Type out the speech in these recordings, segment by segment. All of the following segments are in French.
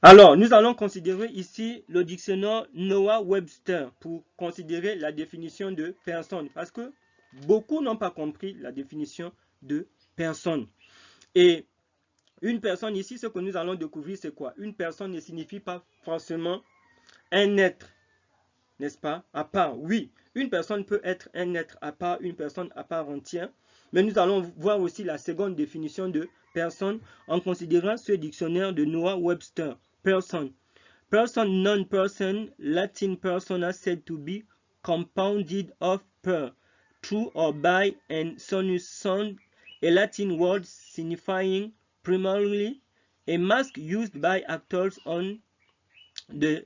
Alors, nous allons considérer ici le dictionnaire Noah Webster pour considérer la définition de personne, parce que beaucoup n'ont pas compris la définition de personne. Et une personne ici, ce que nous allons découvrir, c'est quoi? Une personne ne signifie pas forcément un être, n'est-ce pas? À part, oui, une personne peut être un être à part, une personne à part entière, mais nous allons voir aussi la seconde définition de personne en considérant ce dictionnaire de Noah Webster. Person. Person, non-person, Latin persona said to be compounded of per, through or by, and sonus sound, a Latin word signifying primarily a mask used by actors on the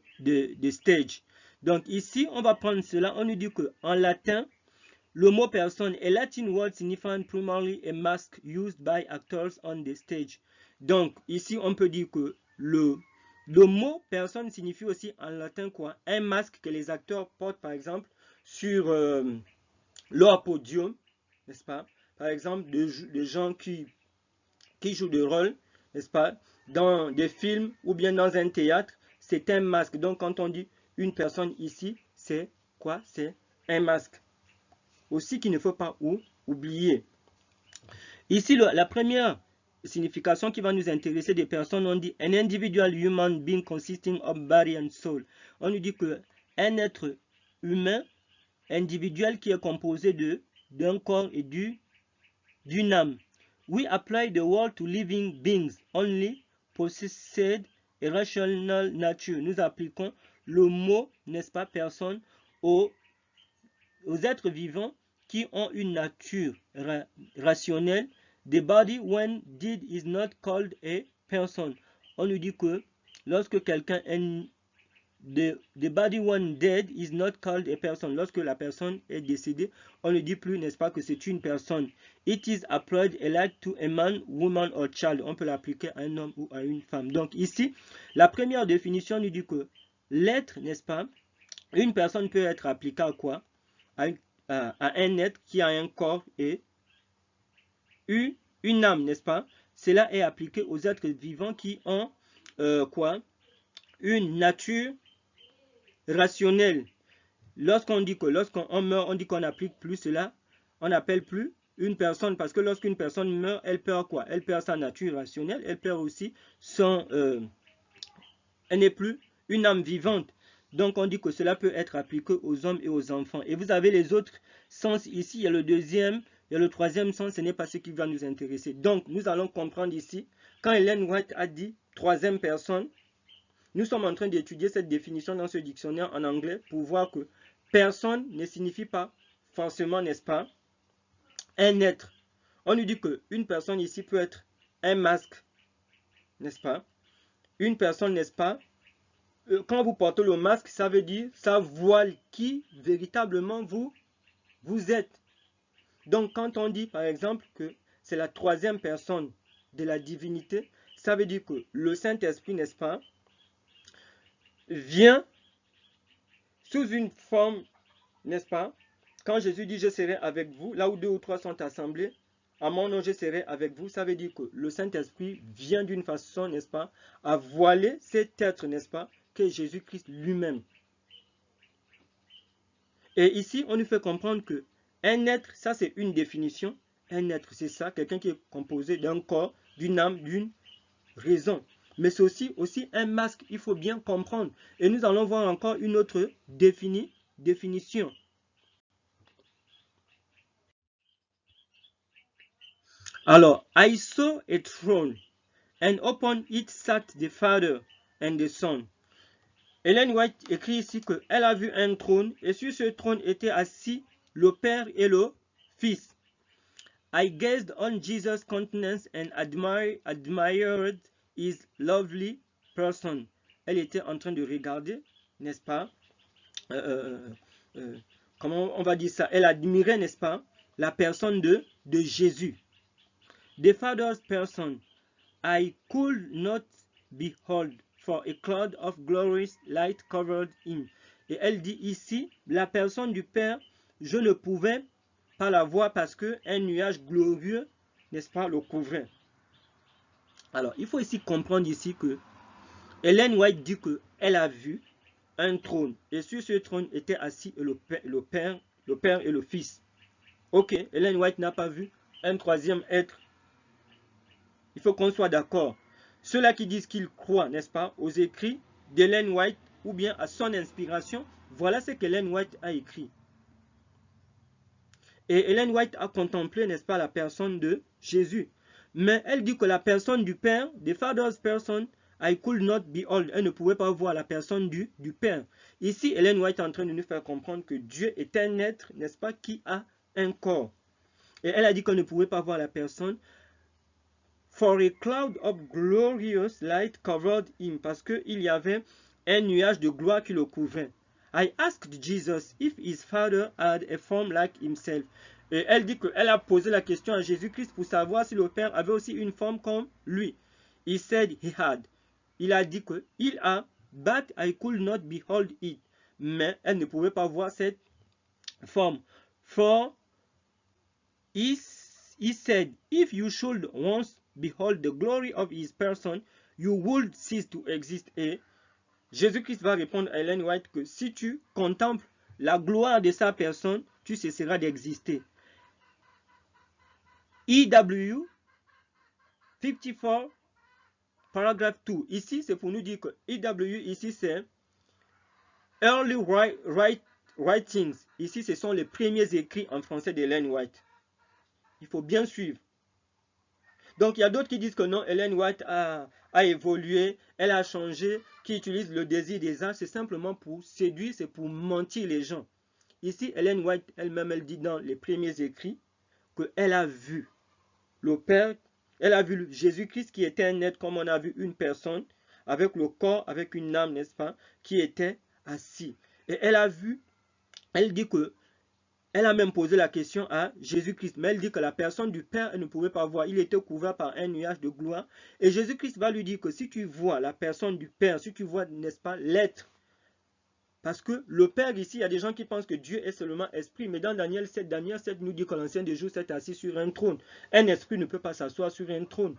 stage. Donc ici, on va prendre cela, on nous dit que en latin, le mot personne est Latin word signifying primarily a mask used by actors on the stage. Donc ici, on peut dire que le mot personne signifie aussi en latin quoi? Un masque que les acteurs portent par exemple sur leur podium, n'est-ce pas? Par exemple, des gens qui jouent des rôles, n'est-ce pas? Dans des films ou bien dans un théâtre, c'est un masque. Donc quand on dit une personne ici, c'est quoi? C'est un masque. Aussi qu'il ne faut pas oublier. Ici, la première signification qui va nous intéresser des personnes, on dit an individual human being consisting of body and soul. On nous dit que un être humain individuel qui est composé d'un corps et d'une âme. We apply the word to living beings only possessed a rational nature. Nous appliquons le mot, n'est-ce pas, personne, aux êtres vivants qui ont une nature rationnelle. The body when dead is not called a person. On nous dit que lorsque quelqu'un est the body when dead is not called a person. Lorsque la personne est décédée, on ne dit plus, n'est-ce pas, que c'est une personne. It is applied alike to a man, woman or child. On peut l'appliquer à un homme ou à une femme. Donc ici, la première définition nous dit que l'être, n'est-ce pas, une personne peut être appliquée à quoi? À un être qui a un corps et une âme, n'est-ce pas? Cela est appliqué aux êtres vivants qui ont quoi? Une nature rationnelle. Lorsqu'on dit que lorsqu'on meurt, on dit qu'on n'applique plus cela, on n'appelle plus une personne, parce que lorsqu'une personne meurt, elle perd quoi? Elle perd sa nature rationnelle, elle perd aussi son... elle n'est plus une âme vivante. Donc on dit que cela peut être appliqué aux hommes et aux enfants. Et vous avez les autres sens ici, il y a le deuxième, il y a le troisième sens, ce n'est pas ce qui va nous intéresser. Donc nous allons comprendre ici, quand Ellen White a dit troisième personne, nous sommes en train d'étudier cette définition dans ce dictionnaire en anglais pour voir que personne ne signifie pas forcément, n'est-ce pas, un être. On nous dit qu'une personne ici peut être un masque, n'est-ce pas? Une personne, n'est-ce pas? Quand vous portez le masque, ça veut dire, ça voile qui véritablement vous êtes. Donc quand on dit par exemple que c'est la troisième personne de la divinité, ça veut dire que le Saint-Esprit, n'est-ce pas, vient sous une forme, n'est-ce pas? Quand Jésus dit je serai avec vous, là où deux ou trois sont assemblés, à mon nom je serai avec vous, ça veut dire que le Saint-Esprit vient d'une façon, n'est-ce pas, à voiler cet être, n'est-ce pas, qu'est Jésus-Christ lui-même. Et ici, on nous fait comprendre que un être, ça c'est une définition, un être c'est ça, quelqu'un qui est composé d'un corps, d'une âme, d'une raison. Mais c'est aussi un masque, il faut bien comprendre. Et nous allons voir encore une autre définition. Alors, I saw a throne, and upon it sat the Father and the Son. Ellen White écrit ici qu'elle a vu un trône, et sur ce trône étaient assis le Père et le Fils. I gazed on Jesus' countenance and admired his lovely person. Elle était en train de regarder, n'est-ce pas? Comment on va dire ça? Elle admirait, n'est-ce pas? La personne de Jésus. The Father's person, I could not behold, for a cloud of glorious light covered him. Et elle dit ici, la personne du Père, je ne pouvais pas la voir parce qu'un nuage glorieux, n'est-ce pas, le couvrait. Alors, il faut ici comprendre ici que Ellen White dit qu'elle a vu un trône. Et sur ce trône était assis le Père et le Fils. Ok, Ellen White n'a pas vu un troisième être. Il faut qu'on soit d'accord. Ceux-là qui disent qu'ils croient, n'est-ce pas, aux écrits d'Ellen White ou bien à son inspiration, voilà ce qu'Ellen White a écrit. Et Ellen White a contemplé, n'est-ce pas, la personne de Jésus. Mais elle dit que la personne du Père, the Father's person, I could not behold. Elle ne pouvait pas voir la personne du Père. Ici, Ellen White est en train de nous faire comprendre que Dieu est un être, n'est-ce pas, qui a un corps. Et elle a dit qu'on ne pouvait pas voir la personne. For a cloud of glorious light covered him. Parce qu'il y avait un nuage de gloire qui le couvrait. I asked Jesus if his father had a form like himself. Et elle dit qu'elle a posé la question à Jésus-Christ pour savoir si le Père avait aussi une forme comme lui. He said he had. Il a dit qu'il a, but I could not behold it. Mais elle ne pouvait pas voir cette forme. For he said, if you should once behold the glory of his person, you would cease to exist. Et Jésus-Christ va répondre à Ellen White que si tu contemples la gloire de sa personne, tu cesseras d'exister. EW 54, paragraphe 2. Ici, c'est pour nous dire que EW, ici, c'est Early Writings. Ici, ce sont les premiers écrits en français d'Ellen White. Il faut bien suivre. Donc, il y a d'autres qui disent que non, Ellen White a évolué, elle a changé, qui utilisent le désir des âges, c'est simplement pour séduire, c'est pour mentir les gens. Ici, Ellen White elle-même, elle dit dans les premiers écrits qu'elle a vu le Père, elle a vu Jésus-Christ qui était un être comme on a vu une personne, avec le corps, avec une âme, n'est-ce pas, qui était assis. Et elle a vu, elle dit que elle a même posé la question à Jésus-Christ, mais elle dit que la personne du Père, elle ne pouvait pas voir. Il était couvert par un nuage de gloire. Et Jésus-Christ va lui dire que si tu vois la personne du Père, si tu vois, n'est-ce pas, l'être, parce que le Père ici, il y a des gens qui pensent que Dieu est seulement esprit, mais dans Daniel 7 nous dit que l'ancien des jours s'est assis sur un trône. Un esprit ne peut pas s'asseoir sur un trône.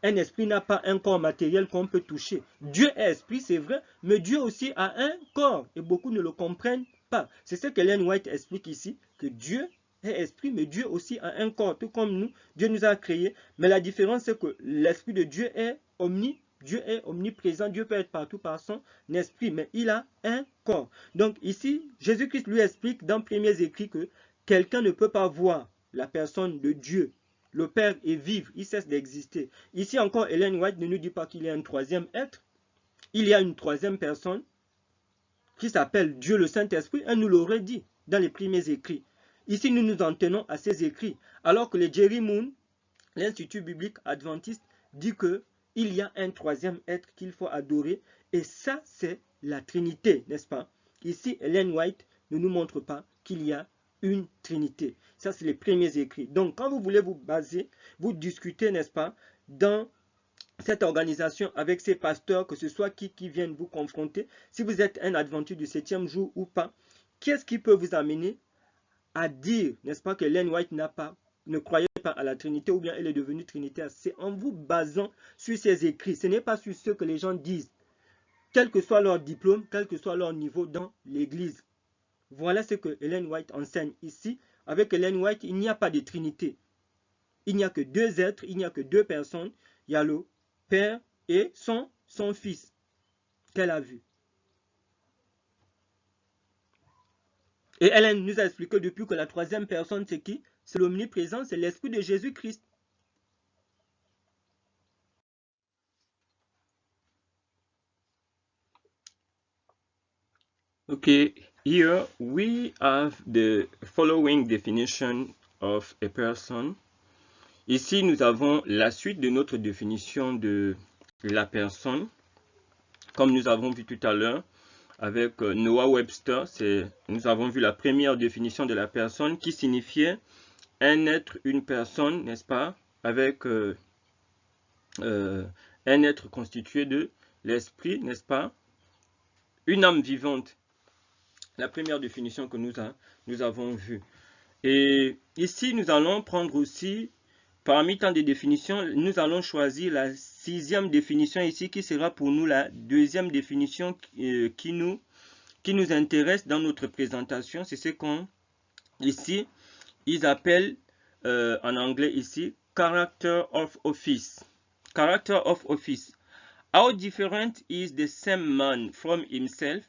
Un esprit n'a pas un corps matériel qu'on peut toucher. Dieu est esprit, c'est vrai, mais Dieu aussi a un corps. Et beaucoup ne le comprennent pas. C'est ce qu'Ellen White explique ici, que Dieu est esprit, mais Dieu aussi a un corps. Tout comme nous, Dieu nous a créés. Mais la différence, c'est que l'esprit de Dieu est omniprésent. Dieu peut être partout par son esprit, mais il a un corps. Donc ici, Jésus-Christ lui explique dans Premiers Écrits que quelqu'un ne peut pas voir la personne de Dieu. Le Père est vivre, il cesse d'exister. Ici encore, Ellen White ne nous dit pas qu'il y a un troisième être. Il y a une troisième personne qui s'appelle Dieu le Saint-Esprit. Elle nous l'aurait dit dans les premiers écrits. Ici, nous nous en tenons à ces écrits. Alors que le Jerry Moon, l'Institut biblique adventiste, dit qu'il y a un troisième être qu'il faut adorer. Et ça, c'est la Trinité, n'est-ce pas? Ici, Ellen White ne nous montre pas qu'il y a une Trinité. Ça, c'est les premiers écrits. Donc, quand vous voulez vous baser, vous discutez, n'est-ce pas, dans cette organisation avec ces pasteurs, que ce soit qui viennent vous confronter, si vous êtes un adventiste du 7e jour ou pas, qu'est-ce qui peut vous amener à dire, n'est-ce pas, que Ellen White ne croyait pas à la Trinité ou bien elle est devenue trinitaire? C'est en vous basant sur ces écrits. Ce n'est pas sur ce que les gens disent, quel que soit leur diplôme, quel que soit leur niveau dans l'église. Voilà ce que Ellen White enseigne ici. Avec Ellen White, il n'y a pas de Trinité. Il n'y a que deux êtres, il n'y a que deux personnes. Il y a le Père et son Fils qu'elle a vu. Et Ellen nous a expliqué depuis que la troisième personne, c'est qui? C'est l'omniprésent, c'est l'Esprit de Jésus-Christ. Okay, here we have the following definition of a person. Ici, nous avons la suite de notre définition de la personne. Comme nous avons vu tout à l'heure avec Noah Webster, nous avons vu la première définition de la personne qui signifiait un être, une personne, n'est-ce pas, avec un être constitué de l'esprit, n'est-ce pas, une âme vivante. La première définition que nous avons vue. Et ici, nous allons prendre aussi parmi tant de définitions, nous allons choisir la 6e définition ici, qui sera pour nous la 2e définition qui nous intéresse dans notre présentation. C'est ce qu'on, ici, ils appellent en anglais ici, character of office. Character of office. How different is the same man from himself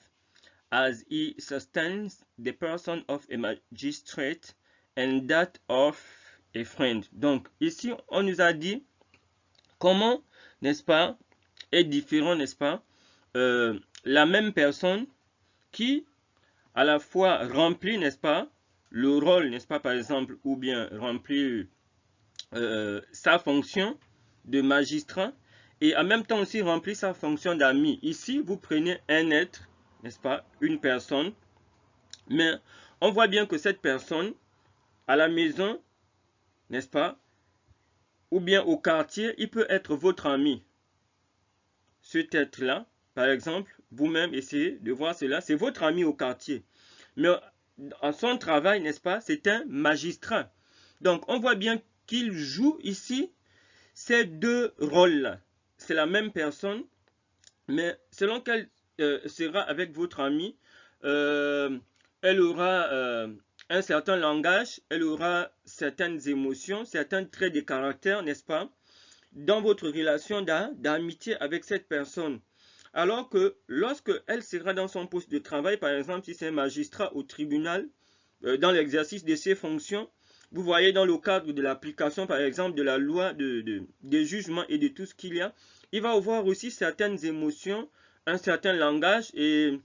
as he sustains the person of a magistrate and that of a friend. Donc, ici, on nous a dit comment, n'est-ce pas, est différent, n'est-ce pas, la même personne qui, à la fois, remplit, n'est-ce pas, le rôle, n'est-ce pas, par exemple, ou bien remplit sa fonction de magistrat, et en même temps aussi remplit sa fonction d'ami. Ici, vous prenez un être, n'est-ce pas, une personne, mais on voit bien que cette personne, à la maison, n'est-ce pas, ou bien au quartier, il peut être votre ami. Cet être-là, par exemple, vous-même essayez de voir cela, c'est votre ami au quartier. Mais à son travail, n'est-ce pas, c'est un magistrat. Donc, on voit bien qu'il joue ici ces deux rôles-là. C'est la même personne, mais selon qu'elle sera avec votre ami, elle aura un certain langage, elle aura certaines émotions, certains traits de caractère, n'est-ce pas, dans votre relation d'amitié avec cette personne. Alors que lorsque elle sera dans son poste de travail, par exemple, si c'est un magistrat au tribunal, dans l'exercice de ses fonctions, vous voyez dans le cadre de l'application, par exemple, de la loi, des jugements et de tout ce qu'il y a, il va avoir aussi certaines émotions, un certain langage et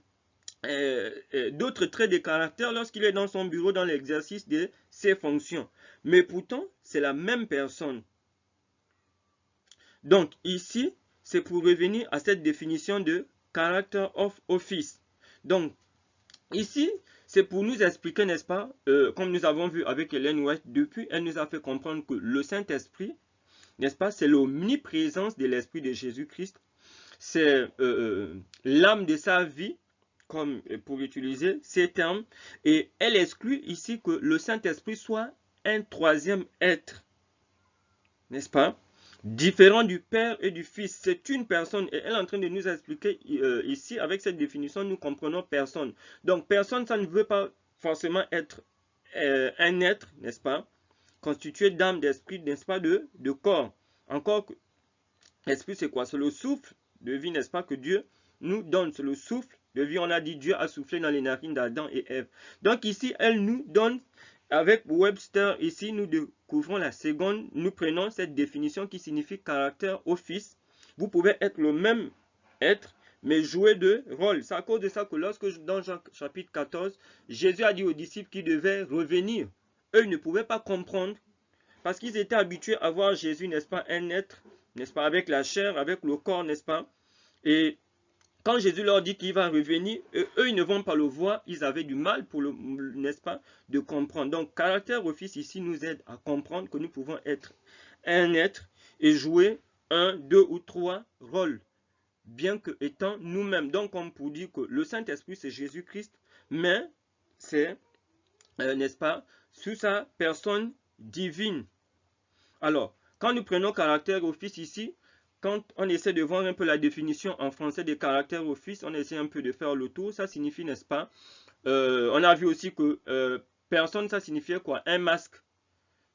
d'autres traits de caractère lorsqu'il est dans son bureau dans l'exercice de ses fonctions. Mais pourtant, c'est la même personne. Donc ici, c'est pour revenir à cette définition de character of office. Donc ici, c'est pour nous expliquer, n'est-ce pas, comme nous avons vu avec Ellen White depuis, elle nous a fait comprendre que le Saint-Esprit, n'est-ce pas, c'est l'omniprésence de l'Esprit de Jésus-Christ. C'est l'âme de sa vie, comme pour utiliser ces termes. Et elle exclut ici que le Saint-Esprit soit un troisième être, n'est-ce pas, différent du Père et du Fils. C'est une personne et elle est en train de nous expliquer ici, avec cette définition, nous comprenons personne. Donc personne, ça ne veut pas forcément être un être, n'est-ce pas, constitué d'âme, d'esprit, n'est-ce pas, de corps. Encore que l'esprit, c'est quoi? C'est le souffle de vie, n'est-ce pas, que Dieu nous donne. C'est le souffle de vie. On a dit Dieu a soufflé dans les narines d'Adam et Ève. Donc ici, elle nous donne, avec Webster, ici, nous découvrons la seconde. Nous prenons cette définition qui signifie caractère office. Vous pouvez être le même être, mais jouer de rôle. C'est à cause de ça que lorsque, dans Jean chapitre 14, Jésus a dit aux disciples qu'ils devaient revenir. Eux, ils ne pouvaient pas comprendre parce qu'ils étaient habitués à voir Jésus, n'est-ce pas, un être, n'est-ce pas, avec la chair, avec le corps, n'est-ce pas. Et quand Jésus leur dit qu'il va revenir, eux, ils ne vont pas le voir, ils avaient du mal, pour le, n'est-ce pas, de comprendre. Donc, caractère office ici nous aide à comprendre que nous pouvons être un être et jouer un, deux ou trois rôles, bien que étant nous-mêmes. Donc, comme pour dire que le Saint-Esprit, c'est Jésus-Christ, mais c'est, n'est-ce pas, sous sa personne divine. Alors, quand nous prenons caractère office ici, quand on essaie de voir un peu la définition en français des caractères office, on essaie un peu de faire le tour. Ça signifie, n'est-ce pas, on a vu aussi que personne, ça signifiait quoi? Un masque.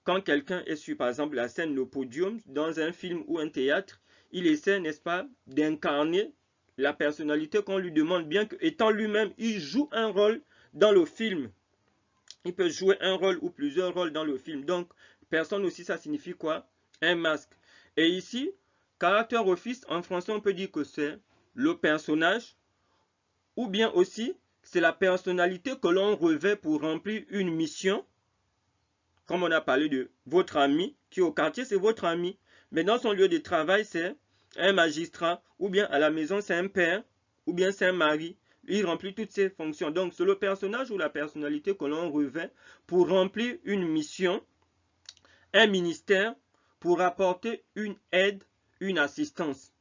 Quand quelqu'un est sur, par exemple, la scène, le podium, dans un film ou un théâtre, il essaie, n'est-ce pas, d'incarner la personnalité qu'on lui demande, bien qu'étant lui-même, il joue un rôle dans le film. Il peut jouer un rôle ou plusieurs rôles dans le film. Donc, personne aussi, ça signifie quoi? Un masque. Et ici, caractère office, en français, on peut dire que c'est le personnage ou bien aussi, c'est la personnalité que l'on revêt pour remplir une mission. Comme on a parlé de votre ami, qui au quartier, c'est votre ami. Mais dans son lieu de travail, c'est un magistrat, ou bien à la maison, c'est un père, ou bien c'est un mari. Il remplit toutes ces fonctions. Donc, c'est le personnage ou la personnalité que l'on revêt pour remplir une mission, un ministère, pour apporter une aide, une assistance.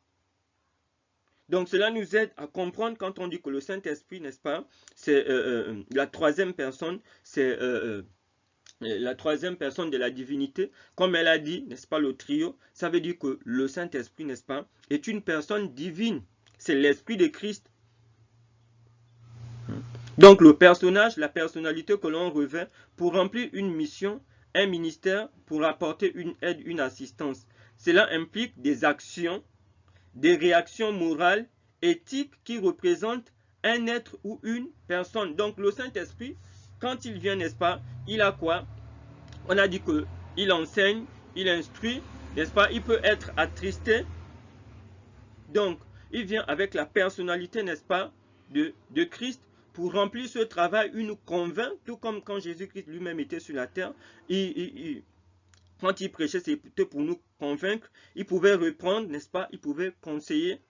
Donc, cela nous aide à comprendre quand on dit que le Saint-Esprit, n'est-ce pas, c'est la troisième personne, c'est la troisième personne de la divinité, comme elle a dit, n'est-ce pas, le trio, ça veut dire que le Saint-Esprit, n'est-ce pas, est une personne divine. C'est l'Esprit de Christ. Donc le personnage, la personnalité que l'on revêt pour remplir une mission, un ministère, pour apporter une aide, une assistance. Cela implique des actions, des réactions morales, éthiques qui représentent un être ou une personne. Donc le Saint-Esprit, quand il vient, n'est-ce pas, il a quoi? On a dit qu'il enseigne, il instruit, n'est-ce pas? Il peut être attristé. Donc, il vient avec la personnalité, n'est-ce pas, de Christ pour remplir ce travail. Il nous convainc, tout comme quand Jésus-Christ lui-même était sur la terre. Quand il prêchait, c'était pour nous convaincre. Il pouvait reprendre, n'est-ce pas? Il pouvait conseiller.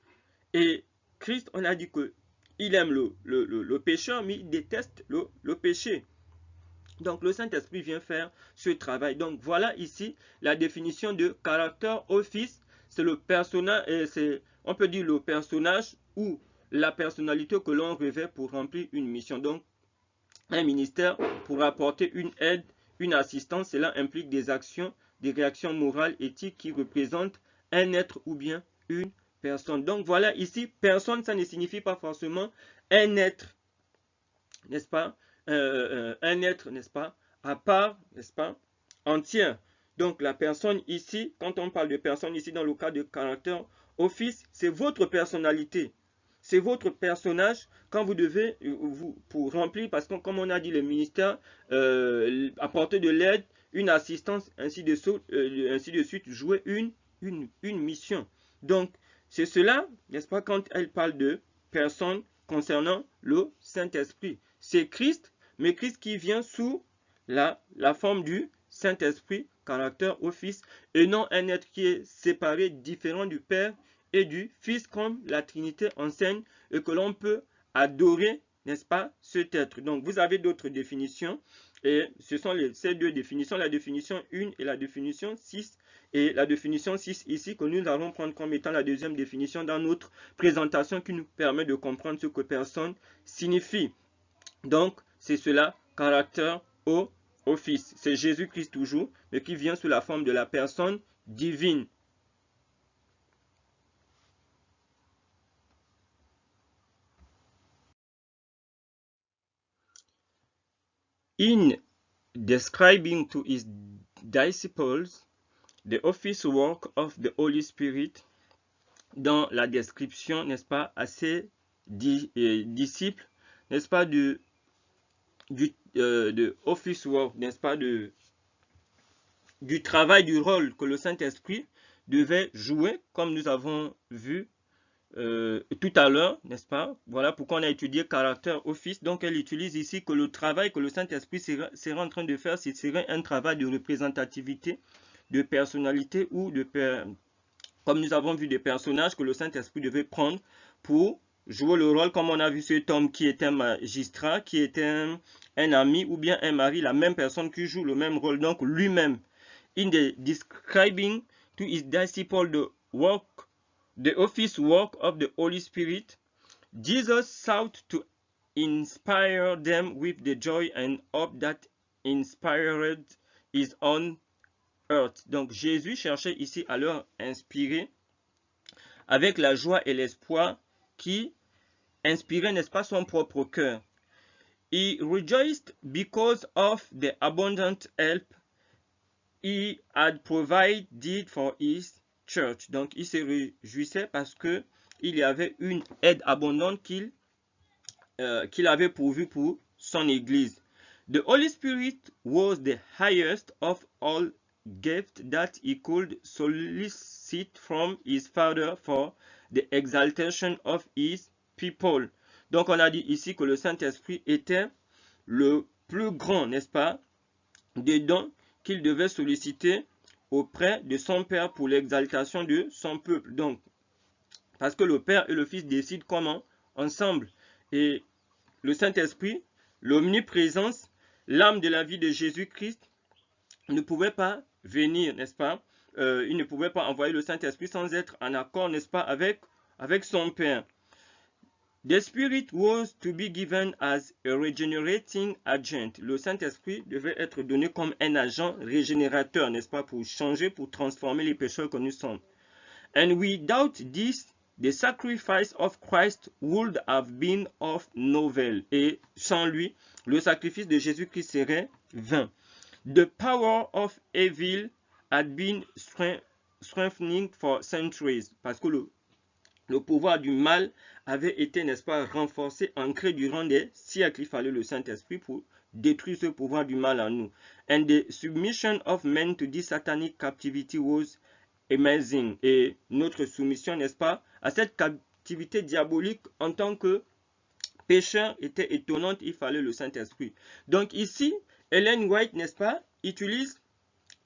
Et Christ, on a dit qu'il aime le pécheur, mais il déteste le péché. Donc le Saint-Esprit vient faire ce travail. Donc voilà ici la définition de caractère office. C'est le personnage, on peut dire le personnage ou la personnalité que l'on revêt pour remplir une mission. Donc un ministère pour apporter une aide, une assistance. Cela implique des actions, des réactions morales, éthiques qui représentent un être ou bien une personne. Donc voilà ici, personne, ça ne signifie pas forcément un être, n'est-ce pas? Un être, n'est-ce pas, à part, n'est-ce pas, entier. Donc la personne ici, quand on parle de personne ici dans le cas de caractère office, c'est votre personnalité. C'est votre personnage quand vous devez, pour remplir, parce que comme on a dit, le ministère, apporter de l'aide, une assistance, ainsi de suite, jouer une mission. Donc, c'est cela, n'est-ce pas, quand elle parle de personne concernant le Saint-Esprit. C'est Christ, mais Christ qui vient sous la forme du Saint-Esprit, caractère office, et non un être qui est séparé, différent du Père et du Fils, comme la Trinité enseigne, et que l'on peut adorer, n'est-ce pas, cet être. Donc vous avez d'autres définitions, et ce sont ces deux définitions, la définition 1 et la définition 6, et la définition 6 ici que nous allons prendre comme étant la deuxième définition dans notre présentation qui nous permet de comprendre ce que personne signifie. Donc, c'est cela, caractère office. C'est Jésus-Christ toujours, mais qui vient sous la forme de la personne divine. In describing to his disciples the office work of the Holy Spirit, dans la description, n'est-ce pas, à ses disciples, n'est-ce pas, de office work, n'est-ce pas, du travail, du rôle que le Saint-Esprit devait jouer, comme nous avons vu tout à l'heure, n'est-ce pas? Voilà pourquoi on a étudié caractère office. Donc elle utilise ici que le travail que le Saint-Esprit sera en train de faire, ce serait un travail de représentativité, de personnalité ou comme nous avons vu des personnages que le Saint-Esprit devait prendre pour jouer le rôle, comme on a vu cet homme qui est un magistrat, qui est un ami ou bien un mari, la même personne qui joue le même rôle, donc lui-même. In the describing to his disciples the office work of the Holy Spirit, Jesus sought to inspire them with the joy and hope that inspired his own earth. Donc Jésus cherchait ici à leur inspirer avec la joie et l'espoir qui inspirait, n'est-ce pas, son propre cœur. He rejoiced because of the abundant help he had provided for his church. Donc il se réjouissait parce que il y avait une aide abondante qu'il avait pourvue pour son église. The Holy Spirit was the highest of all gifts that he could solicit from his Father for the exaltation of his people. Donc on a dit ici que le Saint-Esprit était le plus grand, n'est-ce pas, des dons qu'il devait solliciter auprès de son Père pour l'exaltation de son peuple. Donc, parce que le Père et le Fils décident comment? Ensemble. Et le Saint-Esprit, l'omniprésence, l'âme de la vie de Jésus-Christ, ne pouvait pas venir, n'est-ce pas? Il ne pouvait pas envoyer le Saint-Esprit sans être en accord, n'est-ce pas, avec son Père. The Spirit was to be given as a regenerating agent. Le Saint-Esprit devait être donné comme un agent régénérateur, n'est-ce pas, pour changer, pour transformer les pécheurs que nous sommes. And without this, the sacrifice of Christ would have been of no avail. Et sans lui, le sacrifice de Jésus-Christ serait vain. The power of evil had been strengthening for centuries. Parce que le pouvoir du mal avait été, n'est-ce pas, renforcé, ancré durant des siècles. Il fallait le Saint-Esprit pour détruire ce pouvoir du mal en nous. And the submission of men to this satanic captivity was amazing. Et notre soumission, n'est-ce pas, à cette captivité diabolique en tant que pécheur était étonnante. Il fallait le Saint-Esprit. Donc ici, Ellen White, n'est-ce pas, utilise,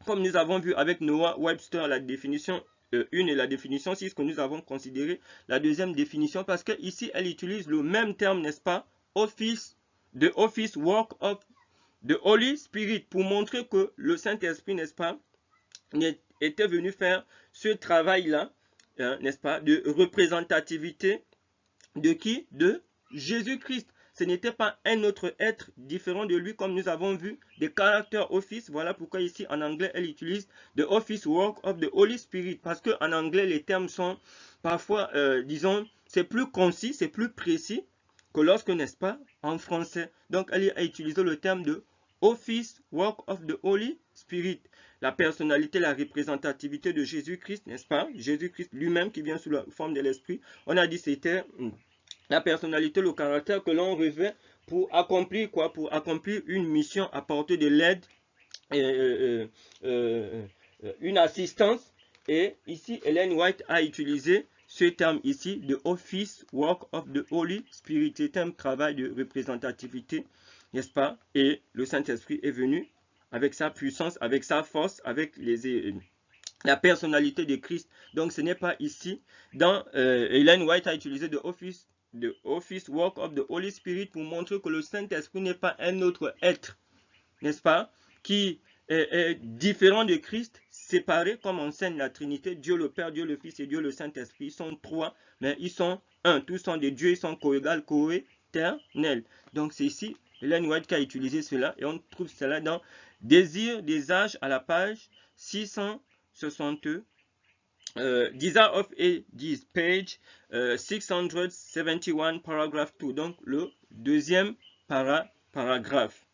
comme nous avons vu avec Noah Webster, la définition 1 et la définition 6 que nous avons considéré, la deuxième définition, parce que ici elle utilise le même terme, n'est-ce pas, office work of the Holy Spirit, pour montrer que le Saint-Esprit, n'est-ce pas, était venu faire ce travail-là, n'est-ce pas, de représentativité de qui? De Jésus-Christ. Ce n'était pas un autre être différent de lui, comme nous avons vu, des caractères office. Voilà pourquoi ici en anglais elle utilise the office work of the Holy Spirit, parce que en anglais les termes sont parfois, disons, c'est plus concis, c'est plus précis que lorsque, n'est-ce pas, en français. Donc elle a utilisé le terme de office work of the Holy Spirit. La personnalité, la représentativité de Jésus-Christ, n'est-ce pas? Jésus-Christ lui-même qui vient sous la forme de l'Esprit. On a dit c'était la personnalité, le caractère que l'on revêt pour accomplir quoi? Pour accomplir une mission, apporter de l'aide, une assistance. Et ici, Ellen White a utilisé ce terme ici de office work of the Holy Spirit. C'est un travail de représentativité, n'est-ce pas? Et le Saint-Esprit est venu avec sa puissance, avec sa force, avec la personnalité de Christ. Donc ce n'est pas ici. Dans Ellen White a utilisé the office work of the Holy Spirit pour montrer que le Saint-Esprit n'est pas un autre être, n'est-ce pas, qui est différent de Christ, séparé comme enseigne la Trinité, Dieu le Père, Dieu le Fils et Dieu le Saint-Esprit. Ils sont trois, mais ils sont un. Tous sont des dieux, ils sont co-égales, co-éternels. Donc c'est ici Ellen White qui a utilisé cela, et on trouve cela dans Désir des âges à la page 660. Desire of Ages, page 671, paragraphe 2. Donc le deuxième paragraphe.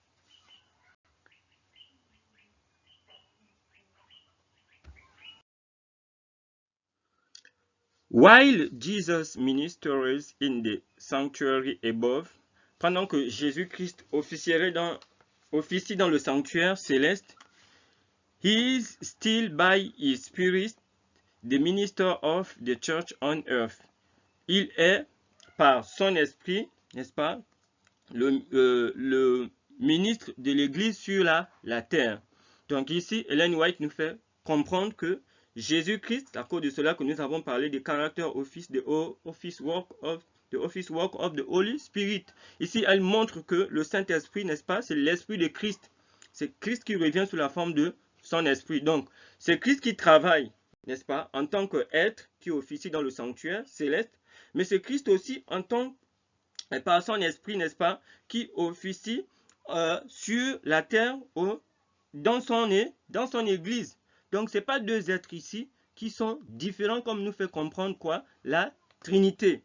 While Jesus ministers in the sanctuary above, pendant que Jésus-Christ officie dans le sanctuaire céleste, he is still by his spirit the minister of the church on earth. Il est par son esprit, n'est-ce pas, le ministre de l'église sur la terre. Donc ici, Ellen White nous fait comprendre que Jésus-Christ, à cause de cela que nous avons parlé des caractères office, the office work of the Holy Spirit. Ici, elle montre que le Saint-Esprit, n'est-ce pas, c'est l'esprit de Christ. C'est Christ qui revient sous la forme de son esprit. Donc, c'est Christ qui travaille, n'est-ce pas, en tant qu'être qui officie dans le sanctuaire céleste, mais c'est Christ aussi en tant par son esprit, n'est-ce pas, qui officie sur la terre dans son église. Donc, ce n'est pas deux êtres ici qui sont différents comme nous fait comprendre quoi? La Trinité.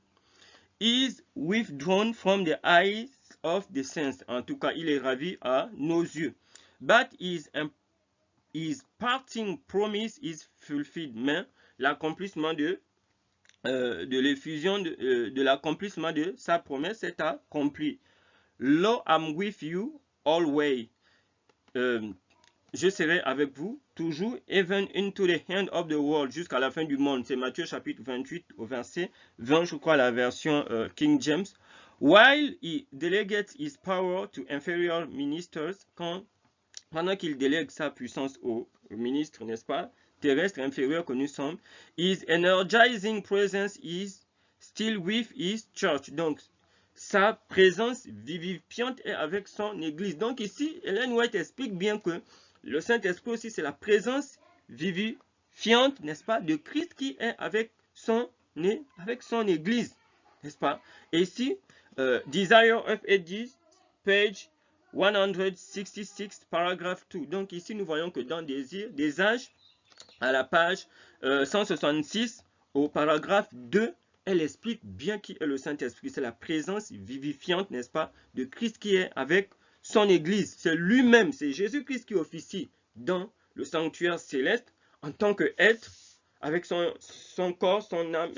Is withdrawn from the eyes of the saints. En tout cas, il est ravi à nos yeux. But his parting promise is fulfilled. Mais l'accomplissement de l'effusion de l'accomplissement de sa promesse est accompli. Lo, I'm with you always. Je serai avec vous toujours, even into the end of the world, jusqu'à la fin du monde. C'est Matthieu chapitre 28 au verset 20, je crois, la version King James. While he delegates his power to inferior ministers, pendant qu'il délègue sa puissance aux ministres, n'est-ce pas, terrestres inférieurs que nous sommes, his energizing presence is still with his church. Donc, sa présence vivifiante est avec son église. Donc ici, Ellen White explique bien que le Saint-Esprit aussi, c'est la présence vivifiante, n'est-ce pas, de Christ qui est avec son église. n'est-ce pas? Et ici, Desire of Ages, page 166, paragraphe 2. Donc ici, nous voyons que dans Désir des âges, à la page 166, au paragraphe 2, elle explique bien qui est le Saint-Esprit. C'est la présence vivifiante, n'est-ce pas, de Christ qui est avec son Église. C'est lui-même, c'est Jésus-Christ qui officie dans le sanctuaire céleste en tant qu'être, avec son corps, son âme,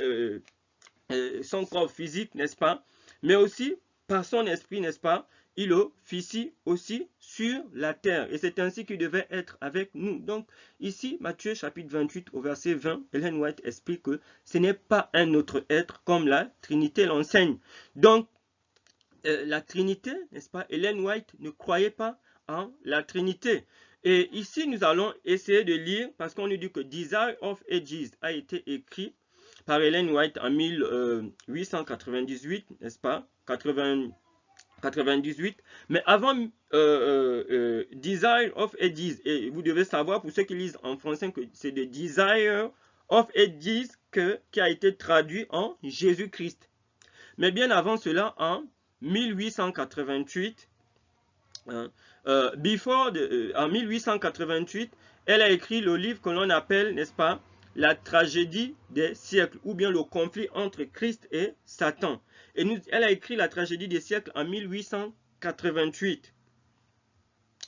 son corps physique, n'est-ce pas, mais aussi par son esprit, n'est-ce pas, il officie aussi sur la terre. Et c'est ainsi qu'il devait être avec nous. Donc, ici, Matthieu chapitre 28 au verset 20, Ellen White explique que ce n'est pas un autre être comme la Trinité l'enseigne. Donc, la Trinité, n'est-ce pas, Ellen White ne croyait pas en la Trinité. Et ici, nous allons essayer de lire, parce qu'on nous dit que Desire of Ages a été écrit par Ellen White en 1898, n'est-ce pas, 98. Mais avant Desire of Ages, et vous devez savoir, pour ceux qui lisent en français, que c'est de Desire of Ages qui a été traduit en Jésus-Christ. Mais bien avant cela, en 1888, en 1888, elle a écrit le livre que l'on appelle, n'est-ce pas, la tragédie des siècles, ou bien le conflit entre Christ et Satan. Et elle a écrit la tragédie des siècles en 1888.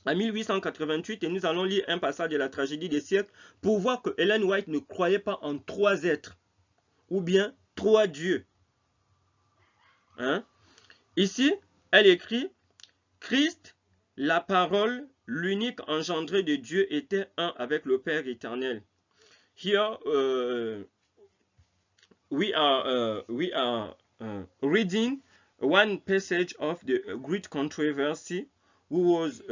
En 1888, et nous allons lire un passage de la tragédie des siècles pour voir que Ellen White ne croyait pas en trois êtres, ou bien trois dieux. Hein? Ici, elle écrit, Christ, la parole, l'unique engendré de Dieu, était un avec le Père éternel. Here we are reading one passage of the great controversy who was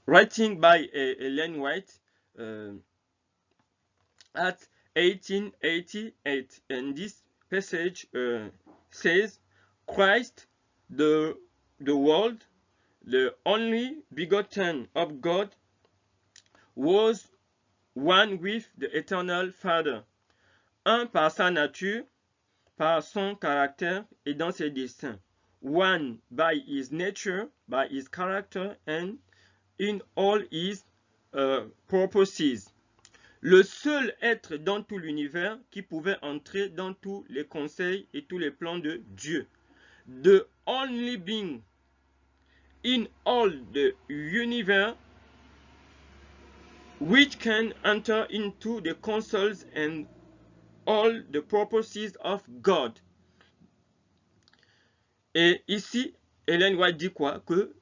writing by Ellen White at 1888, and this passage says, Christ, the world, the only begotten of God, was one with the eternal Father, un par sa nature, par son caractère et dans ses desseins, one by his nature, by his character, and in all his purposes. Le seul être dans tout l'univers qui pouvait entrer dans tous les conseils et tous les plans de Dieu. The only being in all the universe which can enter into the counsels and all the purposes of God. Et ici, Ellen White dit quoi? Que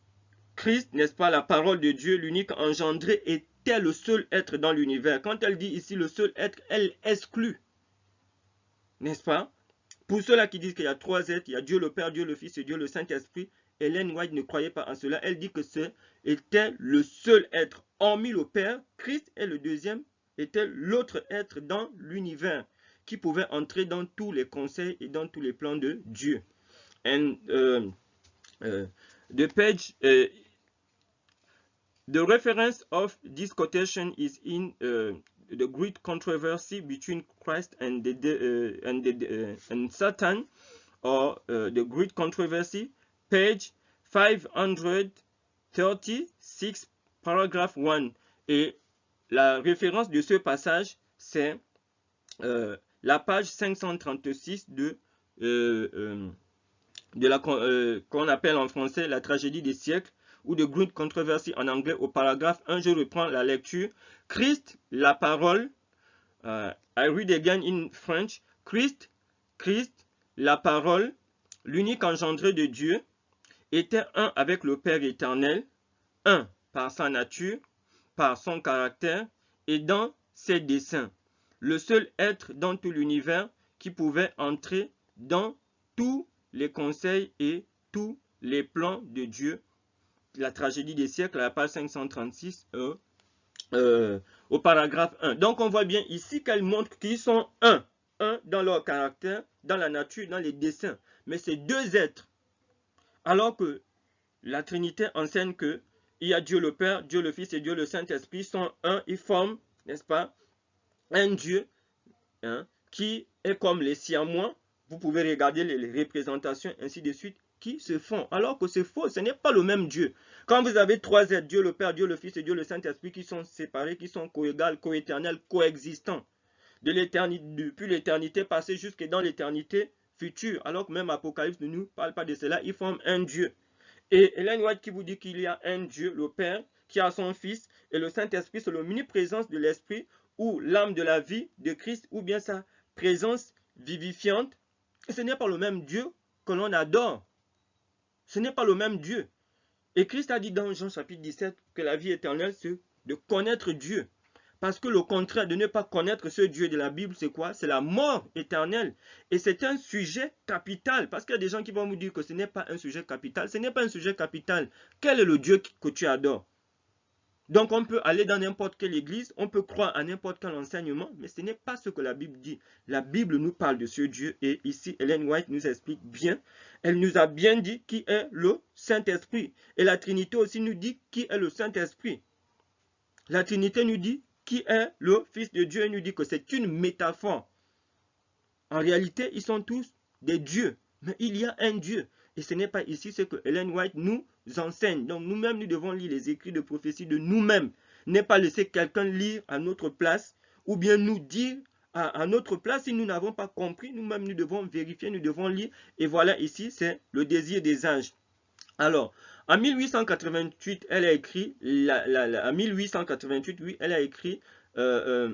Christ, n'est-ce pas, la parole de Dieu, l'unique engendré, était le seul être dans l'univers. Quand elle dit ici le seul être, elle exclut, n'est-ce pas? Pour ceux-là qui disent qu'il y a trois êtres, il y a Dieu le Père, Dieu le Fils et Dieu le Saint-Esprit, Ellen White ne croyait pas en cela. Elle dit que c'était le seul être. Hormis le Père, Christ est le deuxième, était l'autre être dans l'univers qui pouvait entrer dans tous les conseils et dans tous les plans de Dieu. And the page, the reference of this quotation is in the great controversy between Christ and Satan, or the great controversy, page 536, paragraph 1. Et la référence de ce passage, c'est la page 536 qu'on appelle en français la tragédie des siècles, ou de Great Controversy en anglais, au paragraphe 1, je reprends la lecture. Christ, la parole, I read again in French. Christ, la parole, l'unique engendré de Dieu, était un avec le Père éternel, un par sa nature, par son caractère et dans ses desseins. Le seul être dans tout l'univers qui pouvait entrer dans tous les conseils et tous les plans de Dieu. La tragédie des siècles, à la page 536, au paragraphe 1. Donc on voit bien ici qu'elle montre qu'ils sont un dans leur caractère, dans la nature, dans les desseins. Mais c'est deux êtres. Alors que la Trinité enseigne que il y a Dieu le Père, Dieu le Fils et Dieu le Saint-Esprit sont un, ils forment, n'est-ce pas, un Dieu hein, qui est comme les siamois. Vous pouvez regarder les représentations, ainsi de suite, qui se font. Alors que c'est faux, ce n'est pas le même Dieu. Quand vous avez trois êtres, Dieu le Père, Dieu le Fils et Dieu le Saint-Esprit, qui sont séparés, qui sont coégales, coéternels, coexistants, de l'éternité, depuis l'éternité passée jusque dans l'éternité future, alors que même Apocalypse ne nous parle pas de cela, ils forment un Dieu. Et Ellen White qui vous dit qu'il y a un Dieu, le Père, qui a son Fils, et le Saint-Esprit, c'est l'omniprésence de l'Esprit, ou l'âme de la vie de Christ, ou bien sa présence vivifiante. Et ce n'est pas le même Dieu que l'on adore. Ce n'est pas le même Dieu. Et Christ a dit dans Jean chapitre 17 que la vie éternelle, c'est de connaître Dieu. Parce que le contraire de ne pas connaître ce Dieu de la Bible, c'est quoi? C'est la mort éternelle. Et c'est un sujet capital. Parce qu'il y a des gens qui vont vous dire que ce n'est pas un sujet capital. Ce n'est pas un sujet capital. Quel est le Dieu que tu adores? Donc on peut aller dans n'importe quelle église, on peut croire à n'importe quel enseignement, mais ce n'est pas ce que la Bible dit. La Bible nous parle de ce Dieu et ici Ellen White nous explique bien. Elle nous a bien dit qui est le Saint-Esprit. Et la Trinité aussi nous dit qui est le Saint-Esprit. La Trinité nous dit qui est le Fils de Dieu et nous dit que c'est une métaphore. En réalité, ils sont tous des dieux, mais il y a un Dieu. Et ce n'est pas ici ce que Ellen White nous enseigne. Donc nous-mêmes, nous devons lire les écrits de prophétie de nous-mêmes. Ne pas laisser quelqu'un lire à notre place ou bien nous dire à notre place si nous n'avons pas compris. Nous-mêmes, nous devons vérifier, nous devons lire. Et voilà ici, c'est le désir des anges. Alors, en 1888, elle a écrit, en 1888, oui, elle a écrit la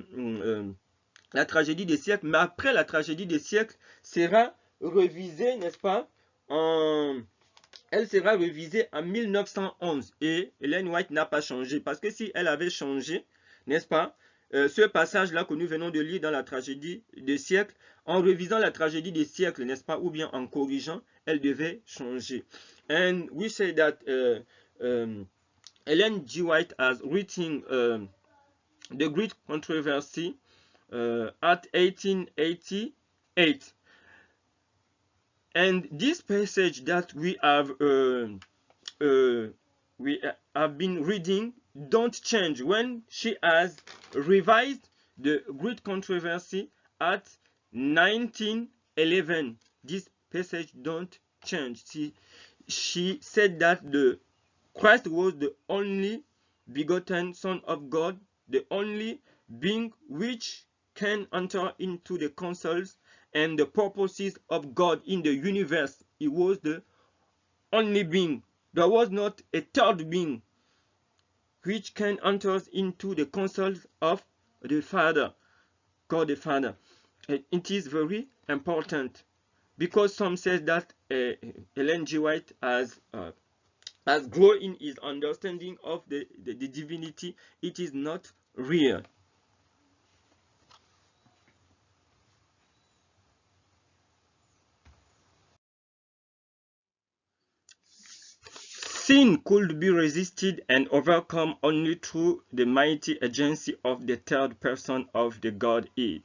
tragédie des siècles, mais après la tragédie des siècles sera revisée, n'est-ce pas, elle sera révisée en 1911 et Ellen White n'a pas changé parce que si elle avait changé, n'est-ce pas, ce passage-là que nous venons de lire dans la tragédie des siècles, en revisant la tragédie des siècles, n'est-ce pas, ou bien en corrigeant, elle devait changer. And we say that Ellen G. White has written The Great Controversy at 1888. And this passage that we have been reading don't change when she has revised the Great Controversy at 1911. This passage don't change. She said that Christ was the only begotten Son of God, the only being which can enter into the counsels and the purposes of God in the universe. He was the only being. There was not a third being which can enter into the counsels of the Father, God the Father. And it is very important because some says that Ellen G. White has grown in his understanding of the divinity. It is not real. Sin could be resisted and overcome only through the mighty agency of the third person of the Godhead.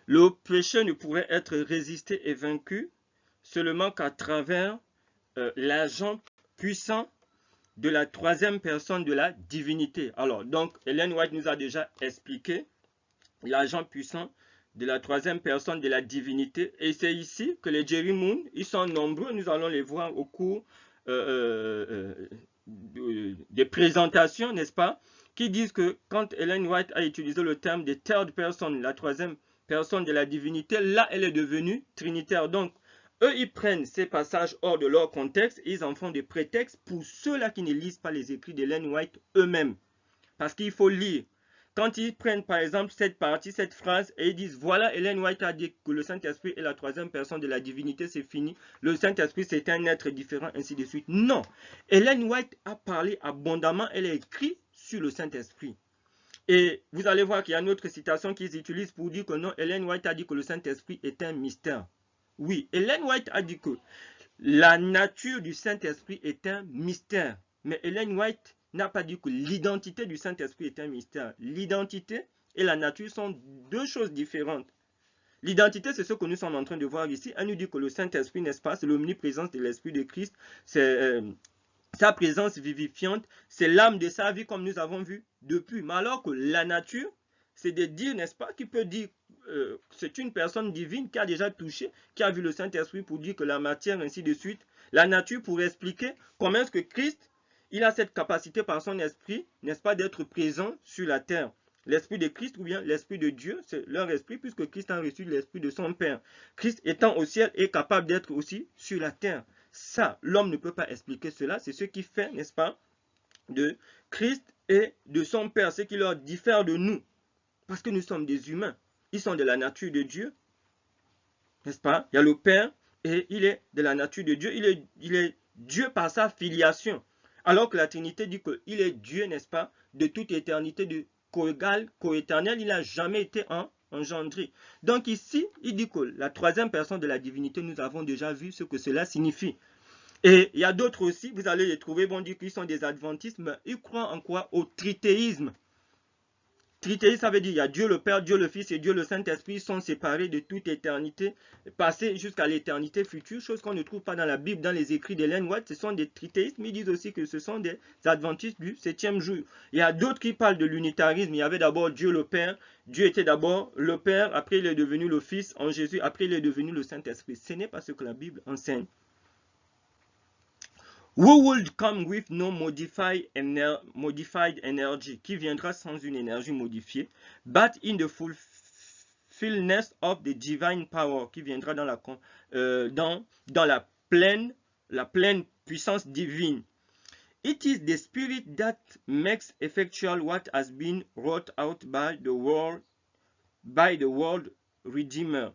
Le péché ne pourrait être résisté et vaincu seulement qu'à travers l'agent puissant de la troisième personne de la divinité. Alors, donc, Ellen White nous a déjà expliqué l'agent puissant de la troisième personne de la divinité. Et c'est ici que les Jerry Moon, ils sont nombreux, nous allons les voir au cours des présentations, n'est-ce pas, qui disent que quand Ellen White a utilisé le terme de third person, la troisième personne de la divinité, là, elle est devenue trinitaire. Donc, eux, ils prennent ces passages hors de leur contexte et ils en font des prétextes pour ceux-là qui ne lisent pas les écrits d'Ellen White eux-mêmes. Parce qu'il faut lire. Quand ils prennent par exemple cette partie, cette phrase, et ils disent, voilà, Ellen White a dit que le Saint-Esprit est la troisième personne de la divinité, c'est fini. Le Saint-Esprit, c'est un être différent, ainsi de suite. Non. Ellen White a parlé abondamment, elle a écrit sur le Saint-Esprit. Et vous allez voir qu'il y a une autre citation qu'ils utilisent pour dire que non, Ellen White a dit que le Saint-Esprit est un mystère. Oui, Ellen White a dit que la nature du Saint-Esprit est un mystère. Mais Ellen White n'a pas dit que l'identité du Saint-Esprit est un mystère. L'identité et la nature sont deux choses différentes. L'identité, c'est ce que nous sommes en train de voir ici. Elle nous dit que le Saint-Esprit, n'est-ce pas, c'est l'omniprésence de l'Esprit de Christ, c'est sa présence vivifiante, c'est l'âme de sa vie comme nous avons vu depuis. Mais alors que la nature, c'est de dire, n'est-ce pas, qui peut dire c'est une personne divine qui a déjà touché, qui a vu le Saint-Esprit pour dire que la matière, ainsi de suite, la nature pour expliquer comment est-ce que Christ, il a cette capacité par son esprit, n'est-ce pas, d'être présent sur la terre. L'esprit de Christ ou bien l'esprit de Dieu, c'est leur esprit puisque Christ a reçu l'esprit de son Père. Christ étant au ciel est capable d'être aussi sur la terre. Ça, l'homme ne peut pas expliquer cela, c'est ce qui fait, n'est-ce pas, de Christ et de son Père, ce qui leur diffère de nous. Parce que nous sommes des humains. Ils sont de la nature de Dieu. N'est-ce pas? Il y a le Père et il est de la nature de Dieu. Il est Dieu par sa filiation. Alors que la Trinité dit qu'il est Dieu, n'est-ce pas? De toute éternité, de co-égal, co-éternel. Il n'a jamais été engendré. Donc ici, il dit que la troisième personne de la divinité, nous avons déjà vu ce que cela signifie. Et il y a d'autres aussi, vous allez les trouver, vont dire qu'ils sont des adventistes, mais ils croient en quoi? Au tritéisme. Tritéisme, ça veut dire il y a Dieu le Père, Dieu le Fils et Dieu le Saint-Esprit. Ils sont séparés de toute éternité, passée jusqu'à l'éternité future, chose qu'on ne trouve pas dans la Bible, dans les écrits d'Ellen White. Ce sont des tritéistes, mais ils disent aussi que ce sont des adventistes du 7e jour. Il y a d'autres qui parlent de l'unitarisme. Il y avait d'abord Dieu le Père. Dieu était d'abord le Père, après il est devenu le Fils en Jésus, après il est devenu le Saint-Esprit. Ce n'est pas ce que la Bible enseigne. Who would come with no modified energy, qui viendra sans une énergie modifiée, but in the fullness of the divine power, qui viendra dans la pleine puissance divine. It is the Spirit that makes effectual what has been wrought out by the world Redeemer.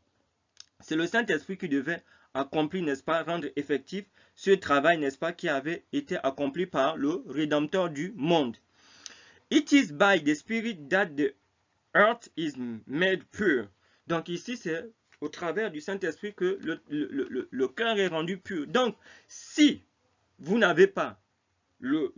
C'est le Saint-Esprit qui devait accomplir, n'est-ce pas, rendre effectif ce travail, n'est-ce pas, qui avait été accompli par le Rédempteur du monde. It is by the Spirit that the earth is made pure. Donc ici, c'est au travers du Saint-Esprit que le cœur est rendu pur. Donc, si vous n'avez pas le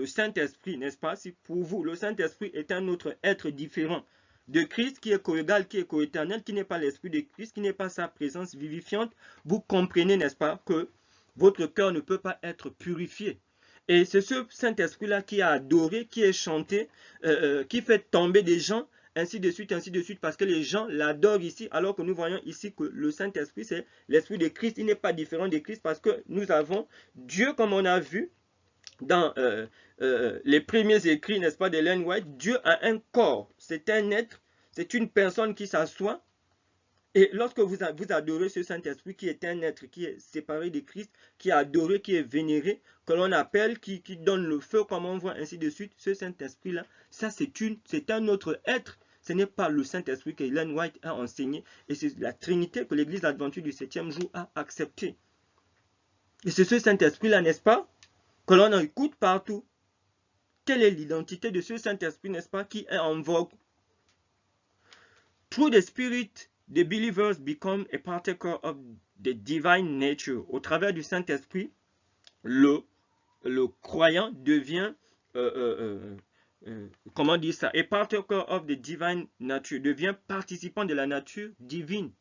Saint-Esprit, n'est-ce pas, si pour vous, le Saint-Esprit est un autre être différent de Christ, qui est coégal, qui est coéternel, qui n'est pas l'Esprit de Christ, qui n'est pas sa présence vivifiante, vous comprenez, n'est-ce pas, que votre cœur ne peut pas être purifié. Et c'est ce Saint-Esprit-là qui a adoré, qui est chanté, qui fait tomber des gens, ainsi de suite, parce que les gens l'adorent ici, alors que nous voyons ici que le Saint-Esprit, c'est l'Esprit de Christ. Il n'est pas différent de Christ parce que nous avons Dieu, comme on a vu dans les premiers écrits, n'est-ce pas, d'Ellen White. Dieu a un corps, c'est un être, c'est une personne qui s'assoit. Et lorsque vous adorez ce Saint-Esprit qui est un être, qui est séparé de Christ, qui est adoré, qui est vénéré, que l'on appelle, qui donne le feu, comme on voit, ainsi de suite, ce Saint-Esprit-là, ça c'est un autre être. Ce n'est pas le Saint-Esprit que Ellen White a enseigné. Et c'est la Trinité que l'Église adventiste du 7e jour a accepté. Et c'est ce Saint-Esprit-là, n'est-ce pas, que l'on écoute partout. Quelle est l'identité de ce Saint-Esprit, n'est-ce pas, qui est en vogue? Through the Spirit, the believers become a partaker of the divine nature. Au travers du Saint-Esprit, le croyant devient, comment dire ça, a partaker of the divine nature, devient participant de la nature divine.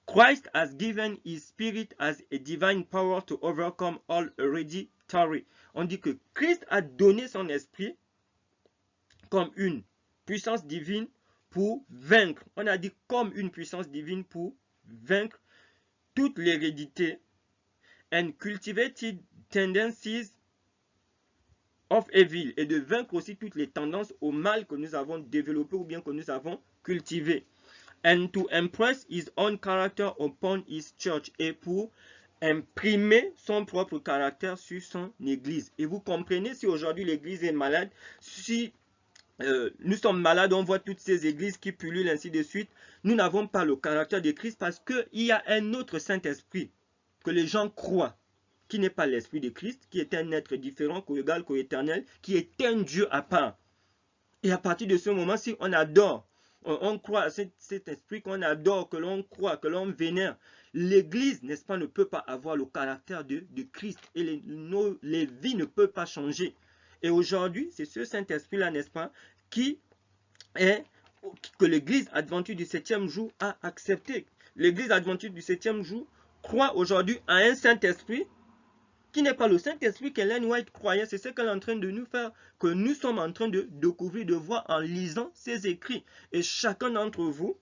Christ has given his spirit as a divine power to overcome all hereditary. On dit que Christ a donné son esprit comme une puissance divine pour vaincre. On a dit comme une puissance divine pour vaincre toute l'hérédité and cultivated tendencies of evil, et de vaincre aussi toutes les tendances au mal que nous avons développées ou bien que nous avons cultivées. And to impress his own character upon his church, et pour imprimer son propre caractère sur son église. Et vous comprenez, si aujourd'hui l'église est malade, si nous sommes malades, on voit toutes ces églises qui pullulent, ainsi de suite, nous n'avons pas le caractère de Christ parce qu'il y a un autre Saint-Esprit que les gens croient, qui n'est pas l'Esprit de Christ, qui est un être différent, co-égal, co-éternel, qui est un Dieu à part. Et à partir de ce moment, si on adore, on croit à cet esprit qu'on adore, que l'on croit, que l'on vénère, l'Église, n'est-ce pas, ne peut pas avoir le caractère de Christ. Et les vies ne peuvent pas changer. Et aujourd'hui, c'est ce Saint-Esprit-là, n'est-ce pas, que l'Église adventiste du 7e jour a accepté. L'Église adventiste du 7e jour croit aujourd'hui à un Saint-Esprit qui n'est pas le Saint-Esprit qu'Ellen White croyait. C'est ce qu'elle est en train de nous faire, que nous sommes en train de découvrir, de voir en lisant ses écrits. Et chacun d'entre vous,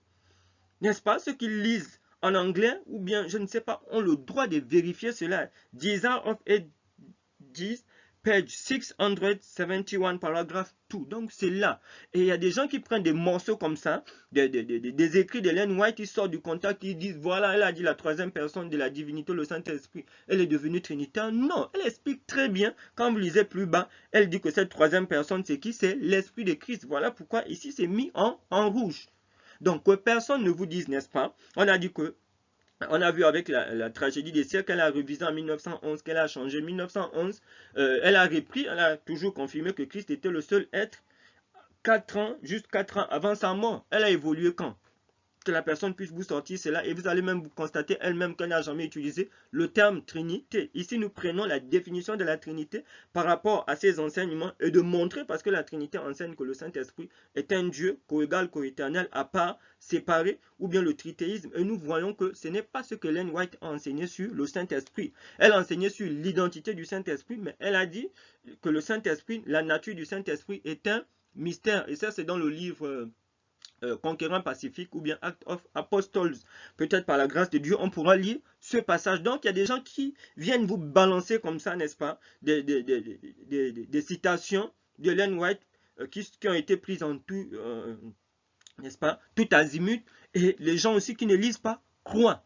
n'est-ce pas, ceux qui lisent en anglais, ou bien, je ne sais pas, ont le droit de vérifier cela. Desire of Ages, page 671, paragraphe 2. Donc, c'est là. Et il y a des gens qui prennent des morceaux comme ça, des écrits d'Ellen White, ils sortent du contact, ils disent, voilà, elle a dit la troisième personne de la divinité, le Saint-Esprit, elle est devenue trinitaire. Non, elle explique très bien, quand vous lisez plus bas, elle dit que cette troisième personne, c'est qui? C'est l'Esprit de Christ. Voilà pourquoi ici, c'est mis en rouge. Donc, que personne ne vous dise, n'est-ce pas? On a dit que on a vu avec la tragédie des siècles qu'elle a révisé en 1911, qu'elle a changé en 1911. Elle a repris, elle a toujours confirmé que Christ était le seul être 4 ans, juste 4 ans avant sa mort. Elle a évolué quand? Que la personne puisse vous sortir cela et vous allez même vous constater elle-même qu'elle n'a jamais utilisé le terme Trinité. Ici, nous prenons la définition de la Trinité par rapport à ses enseignements et de montrer, parce que la Trinité enseigne que le Saint-Esprit est un Dieu co-égal, co-éternel, à part, séparé, ou bien le trithéisme. Et nous voyons que ce n'est pas ce que Ellen White a enseigné sur le Saint-Esprit. Elle a enseigné sur l'identité du Saint-Esprit, mais elle a dit que le Saint-Esprit, la nature du Saint-Esprit est un mystère. Et ça, c'est dans le livre Conquérant Pacifique ou bien Act of Apostles. Peut-être par la grâce de Dieu, on pourra lire ce passage. Donc, il y a des gens qui viennent vous balancer comme ça, n'est-ce pas, des citations de Ellen White qui ont été prises en tout, n'est-ce pas, tout azimut. Et les gens aussi qui ne lisent pas croient.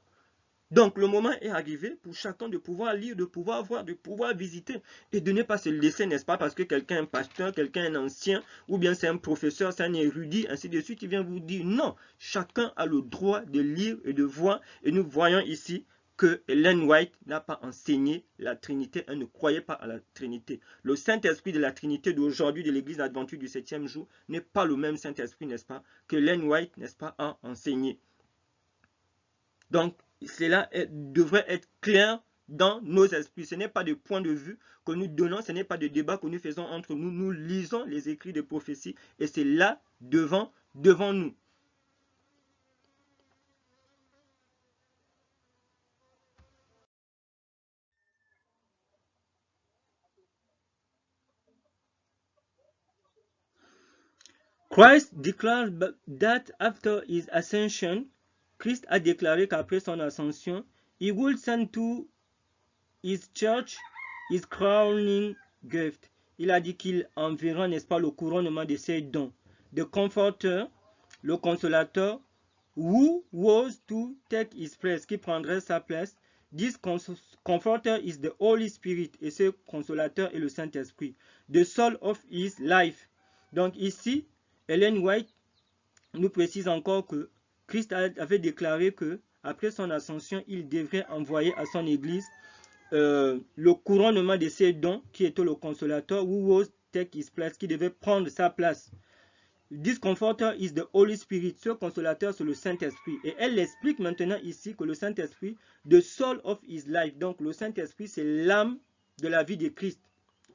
Donc, le moment est arrivé pour chacun de pouvoir lire, de pouvoir voir, de pouvoir visiter et de ne pas se laisser, n'est-ce pas, parce que quelqu'un est un pasteur, quelqu'un est un ancien, ou bien c'est un professeur, c'est un érudit, ainsi de suite, qui vient vous dire non. Chacun a le droit de lire et de voir. Et nous voyons ici que Ellen White n'a pas enseigné la Trinité, elle ne croyait pas à la Trinité. Le Saint-Esprit de la Trinité d'aujourd'hui de l'Église adventiste du 7e jour n'est pas le même Saint-Esprit, n'est-ce pas, que Ellen White, n'est-ce pas, a enseigné. Donc, cela devrait être clair dans nos esprits. Ce n'est pas de point de vue que nous donnons, ce n'est pas de débat que nous faisons entre nous. Nous lisons les écrits de prophétie et c'est là devant nous. Christ declared that after his ascension, Christ a déclaré qu'après son ascension, he would send to his church his crowning gift. Il a dit qu'il enverra, n'est-ce pas, le couronnement de ses dons. The Comforter, le Consolateur, who was to take his place, qui prendrait sa place. This Comforter is the Holy Spirit, et ce Consolateur est le Saint-Esprit. The soul of his life. Donc ici, Ellen White nous précise encore que Christ avait déclaré que après son ascension, il devrait envoyer à son Église le couronnement de ses dons, qui était le consolateur, who was take his place, qui devait prendre sa place. This comforter is the Holy Spirit. Ce consolateur, c'est le Saint-Esprit. Et elle explique maintenant ici que le Saint-Esprit, the soul of his life. Donc le Saint-Esprit, c'est l'âme de la vie de Christ.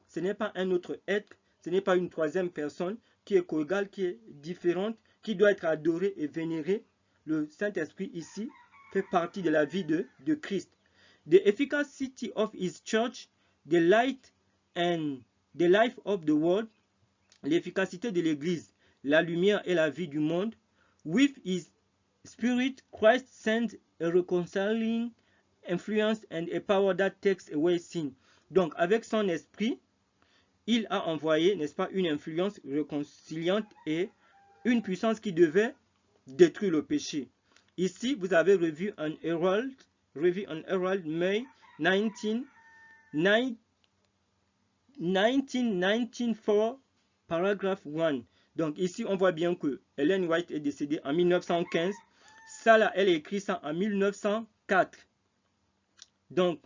Ce n'est pas un autre être, ce n'est pas une troisième personne qui est co-égale, qui est différente, qui doit être adorée et vénérée. Le Saint-Esprit ici fait partie de la vie de Christ. The efficacy of his church, the light and the life of the world, l'efficacité de l'Église, la lumière et la vie du monde. With his spirit, Christ sends a reconciling influence and a power that takes away sin. Donc, avec son esprit, il a envoyé, n'est-ce pas, une influence réconciliante et une puissance qui devait détruire le péché. Ici, vous avez revu un Herald, May 1994, paragraphe 1. Donc ici, on voit bien que Ellen White est décédée en 1915. Ça là, elle a écrit ça en 1904. Donc,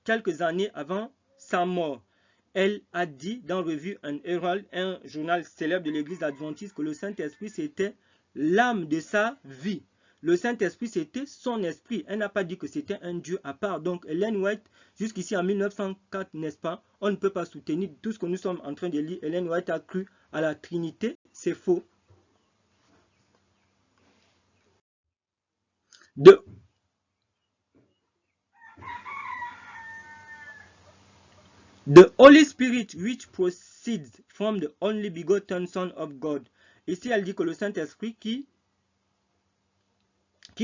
quelques années avant sa mort. Elle a dit dans Revue and Herald, un journal célèbre de l'Église adventiste, que le Saint-Esprit c'était l'âme de sa vie. Le Saint-Esprit c'était son esprit. Elle n'a pas dit que c'était un Dieu à part. Donc Ellen White, jusqu'ici en 1904, n'est-ce pas, on ne peut pas soutenir tout ce que nous sommes en train de lire. Ellen White a cru à la Trinité, c'est faux. De The Holy Spirit which proceeds from the only begotten Son of God. Ici, elle dit que le Saint-Esprit qui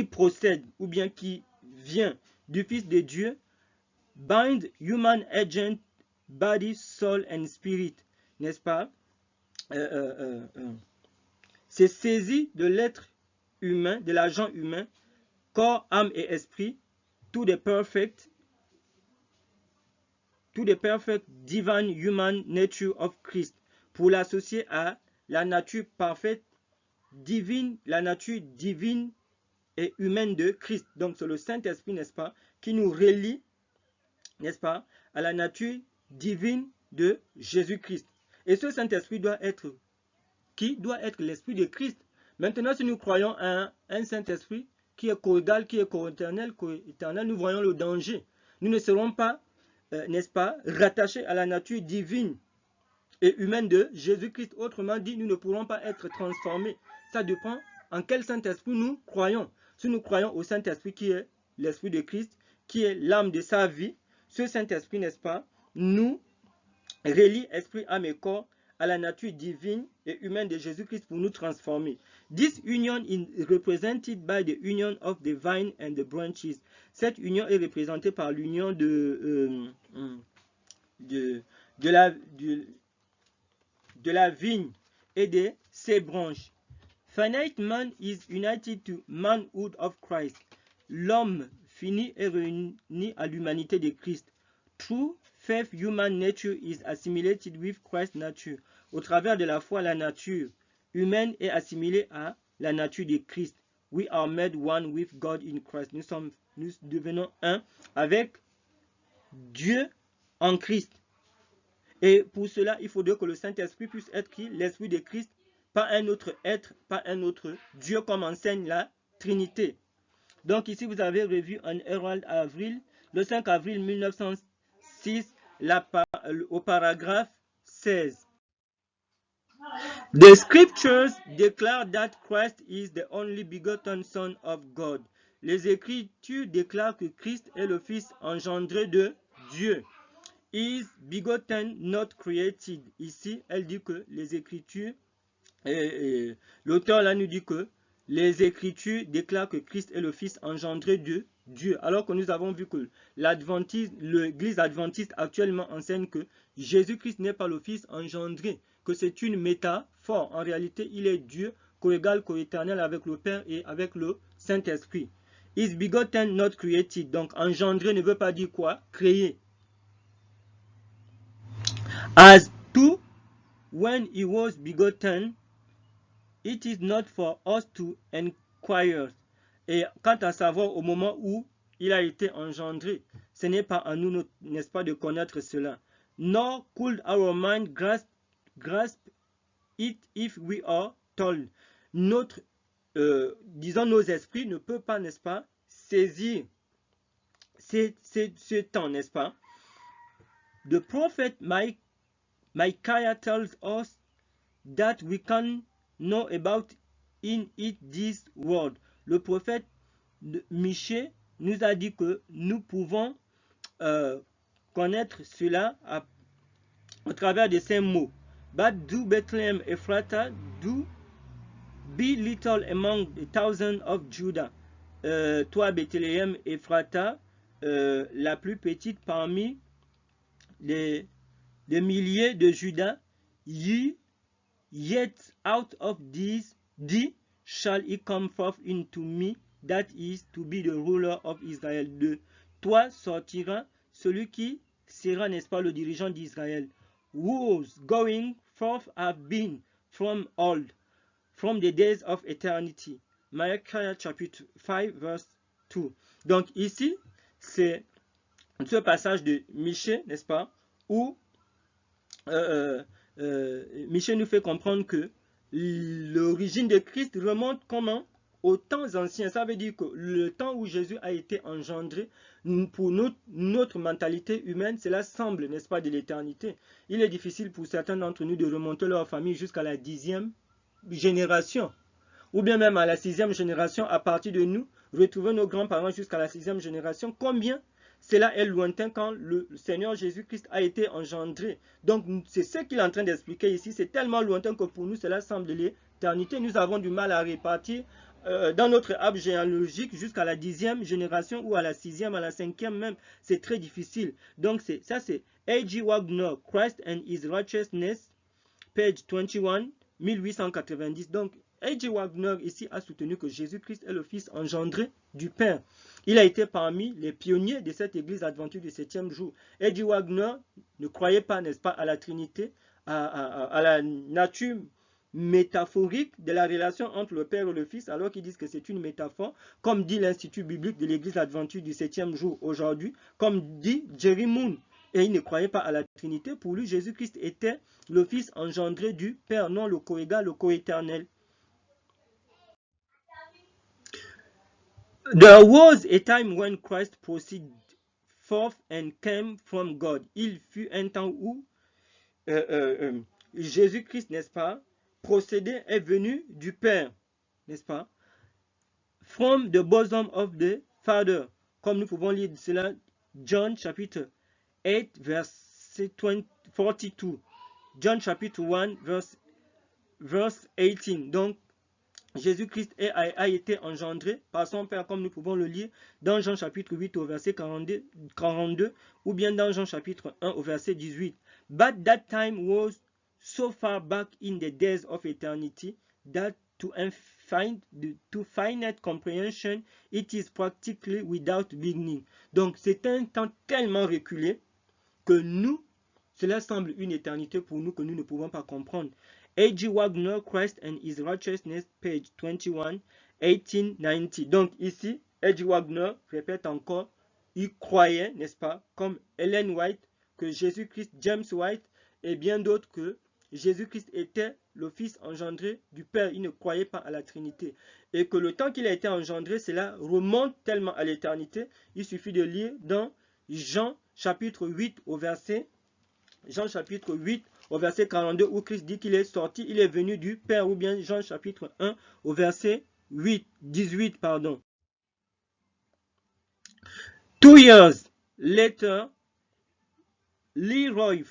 procède ou bien qui vient du Fils de Dieu bind human agent, body, soul and spirit, n'est-ce pas? C'est saisi de l'être humain, de l'agent humain, corps, âme et esprit, to the perfect divine human nature of Christ, pour l'associer à la nature parfaite divine, la nature divine et humaine de Christ. Donc c'est le Saint-Esprit, n'est-ce pas, qui nous relie, n'est-ce pas, à la nature divine de Jésus-Christ. Et ce Saint-Esprit doit être qui doit être l'Esprit de Christ. Maintenant, si nous croyons à un Saint-Esprit qui est co-égal, qui est co-éternel, nous voyons le danger. Nous ne serons pas, n'est-ce pas, rattachés à la nature divine et humaine de Jésus-Christ. Autrement dit, nous ne pourrons pas être transformés. Ça dépend en quel Saint-Esprit nous croyons. Si nous croyons au Saint-Esprit qui est l'Esprit de Christ, qui est l'âme de sa vie, ce Saint-Esprit, n'est-ce pas, nous relie esprit, âme et corps à la nature divine et humaine de Jésus-Christ pour nous transformer. This union is represented by the union of the vine and the branches. Cette union est représentée par l'union de la vigne et de ses branches. Finite man is united to manhood of Christ. L'homme fini est réuni à l'humanité de Christ. True faith, human nature is assimilated with Christ's nature. Au travers de la foi, la nature humaine est assimilée à la nature de Christ. We are made one with God in Christ. Nous devenons un avec Dieu en Christ. Et pour cela, il faudrait que le Saint-Esprit puisse être qui? L'Esprit de Christ, pas un autre être, pas un autre Dieu, comme enseigne la Trinité. Donc ici, vous avez revu en Herald Avril, le 5 avril 1906, au paragraphe 16. The scriptures declare that Christ is the only begotten Son of God. Les Écritures déclarent que Christ est le Fils engendré de Dieu. Is begotten, not created. Ici, elle dit que les Écritures, l'auteur là nous dit que les Écritures déclarent que Christ est le Fils engendré de Dieu. Alors que nous avons vu que l'Église adventiste actuellement enseigne que Jésus-Christ n'est pas le Fils engendré, que c'est une métaphore. En réalité, il est Dieu, co-égal, co-éternel avec le Père et avec le Saint-Esprit. Is begotten, not created. Donc, engendré ne veut pas dire quoi? Créer. As to when he was begotten, it is not for us to inquire. Et quant à savoir au moment où il a été engendré, ce n'est pas à nous, n'est-ce pas, de connaître cela. Nor could our mind grasp it if we are told. Disons, nos esprits ne peuvent pas, n'est-ce pas, saisir ce temps, n'est-ce pas. The prophet Micaiah tells us that we can know about in it this world. Le prophète Michée nous a dit que nous pouvons connaître cela au travers de ces mots. But do Bethlehem Ephrata, do be little among the thousands of Judah. Toi Bethléem Ephrata, la plus petite parmi les milliers de Judas, yet out of these shall he come forth into me, that is to be the ruler of Israel. De toi sortira celui qui sera, n'est-ce pas, le dirigeant d'Israël. Whose going forth have been from old, from the days of eternity. Micaiah chapitre 5 verse 2. Donc ici, c'est ce passage de Michée, n'est-ce pas, où Michée nous fait comprendre que l'origine de Christ remonte comment? Aux temps anciens. Ça veut dire que le temps où Jésus a été engendré, pour notre mentalité humaine, cela semble, n'est-ce pas, de l'éternité. Il est difficile pour certains d'entre nous de remonter leur famille jusqu'à la 10e génération, ou bien même à la 6e génération, à partir de nous, retrouver nos grands-parents jusqu'à la 6e génération. Combien cela est lointain quand le Seigneur Jésus-Christ a été engendré. Donc, c'est ce qu'il est en train d'expliquer ici. C'est tellement lointain que pour nous, cela semble l'éternité. Nous avons du mal à répartir dans notre arbre généalogique jusqu'à la 10e génération ou à la 6e, à la 5e même. C'est très difficile. Donc, ça c'est A.G. Wagner, Christ and His Righteousness, page 21, 1890. Donc, A.G. Wagner ici a soutenu que Jésus-Christ est le Fils engendré du Père. Il a été parmi les pionniers de cette église adventiste du 7e jour. A.G. Wagner ne croyait pas, n'est-ce pas, à la Trinité, à la nature métaphorique de la relation entre le Père et le Fils, alors qu'ils disent que c'est une métaphore, comme dit l'Institut biblique de l'église adventiste du 7e jour aujourd'hui, comme dit Jerry Moon. Et il ne croyait pas à la Trinité. Pour lui, Jésus-Christ était le Fils engendré du Père, non le coégal, le coéternel. There was a time when Christ proceeded forth and came from God. Il fut un temps où Jésus-Christ, n'est-ce pas, procédé est venu du Père, n'est-ce pas? From the bosom of the Father. Comme nous pouvons lire cela, John chapitre 8, verset 42. John chapitre 1, verse 18. Donc, Jésus-Christ a été engendré par son Père, comme nous pouvons le lire dans Jean chapitre 8 au verset 42 ou bien dans Jean chapitre 1 au verset 18. But that time was so far back in the days of eternity that to finite comprehension, it is practically without beginning. Donc, c'est un temps tellement reculé que nous, cela semble une éternité pour nous que nous ne pouvons pas comprendre. A.G. Wagner, Christ and His Righteousness, page 21, 1890. Donc ici, A.G. Wagner répète encore, il croyait, n'est-ce pas, comme Ellen White, que Jésus-Christ, James White et bien d'autres, que Jésus-Christ était le Fils engendré du Père. Il ne croyait pas à la Trinité. Et que le temps qu'il a été engendré, cela remonte tellement à l'éternité. Il suffit de lire dans Jean chapitre 8 au verset Jean chapitre 8 au verset 42 où Christ dit qu'il est sorti, il est venu du Père, ou bien Jean chapitre 1 au verset 18 pardon. 2 years later, Leroy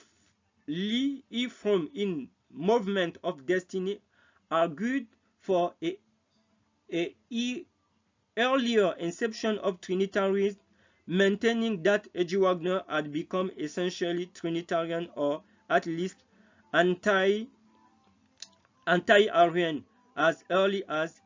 Ephraim in Movement of Destiny argued for a earlier inception of Trinitarianism, maintaining that A.G. Wagner had become essentially Trinitarian or at least anti-Arian as early as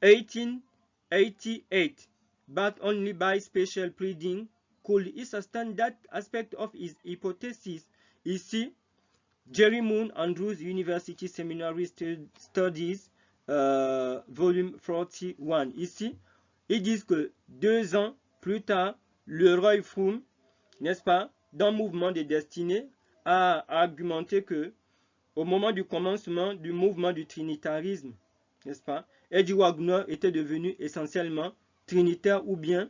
1888, but only by special pleading could he sustain that aspect of his hypothesis. Ici, Jerry Moon, Andrews University Seminary Studies, volume 41. Ici, ils disent que 2 ans plus tard, Leroy Froome, n'est-ce pas, dans Mouvement des Destinées, a argumenté que au moment du commencement du mouvement du trinitarisme, n'est-ce pas, A.G. Wagner était devenu essentiellement trinitaire ou bien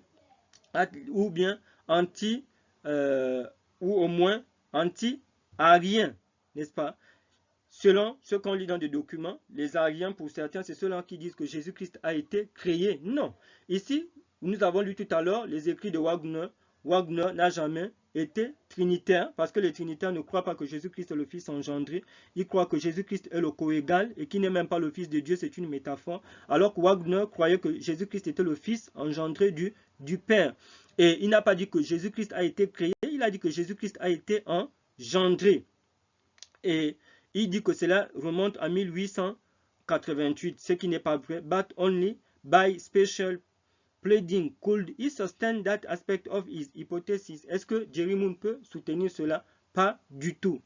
anti ou au moins anti-arien, n'est-ce pas? Selon ce qu'on lit dans des documents, les ariens, pour certains, c'est ceux-là qui disent que Jésus-Christ a été créé. Non. Ici, nous avons lu tout à l'heure les écrits de Wagner. Wagner n'a jamais été trinitaire, parce que les trinitaires ne croient pas que Jésus-Christ est le Fils engendré. Ils croient que Jésus-Christ est le coégal et qu'il n'est même pas le Fils de Dieu, c'est une métaphore. Alors que Wagner croyait que Jésus-Christ était le Fils engendré du Père. Et il n'a pas dit que Jésus-Christ a été créé, il a dit que Jésus-Christ a été engendré. Et il dit que cela remonte à 1888, ce qui n'est pas vrai. But only by special pleading could he sustain that aspect of his hypothesis. Est-ce que Jerry Moon peut soutenir cela? Pas du tout.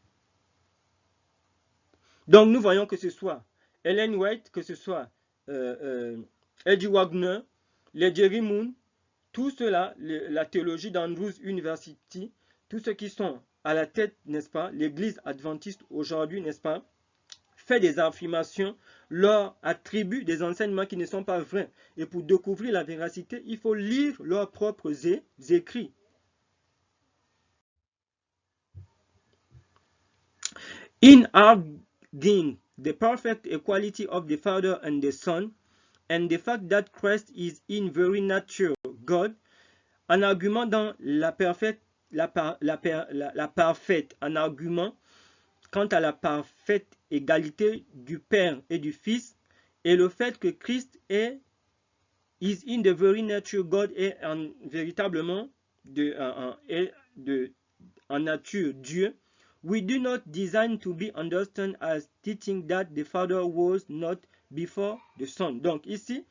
Donc nous voyons que ce soit Ellen White, que ce soit A.G. Wagner, les Jerry Moon, tout cela, la théologie d'Andrews University, tous ceux qui sont à la tête, n'est-ce pas, l'église adventiste aujourd'hui, n'est-ce pas, fait des affirmations, leur attribue des enseignements qui ne sont pas vrais. Et pour découvrir la véracité, il faut lire leurs propres écrits. In arguing the perfect equality of the Father and the Son, and the fact that Christ is in very nature God, en argument dans la parfaite, en argument quant à la parfaite égalité du Père et du Fils, et le fait que Christ est is in the very nature God est véritablement en nature Dieu. We do not design to be understood as teaching that the Father was not before the Son. Donc ici,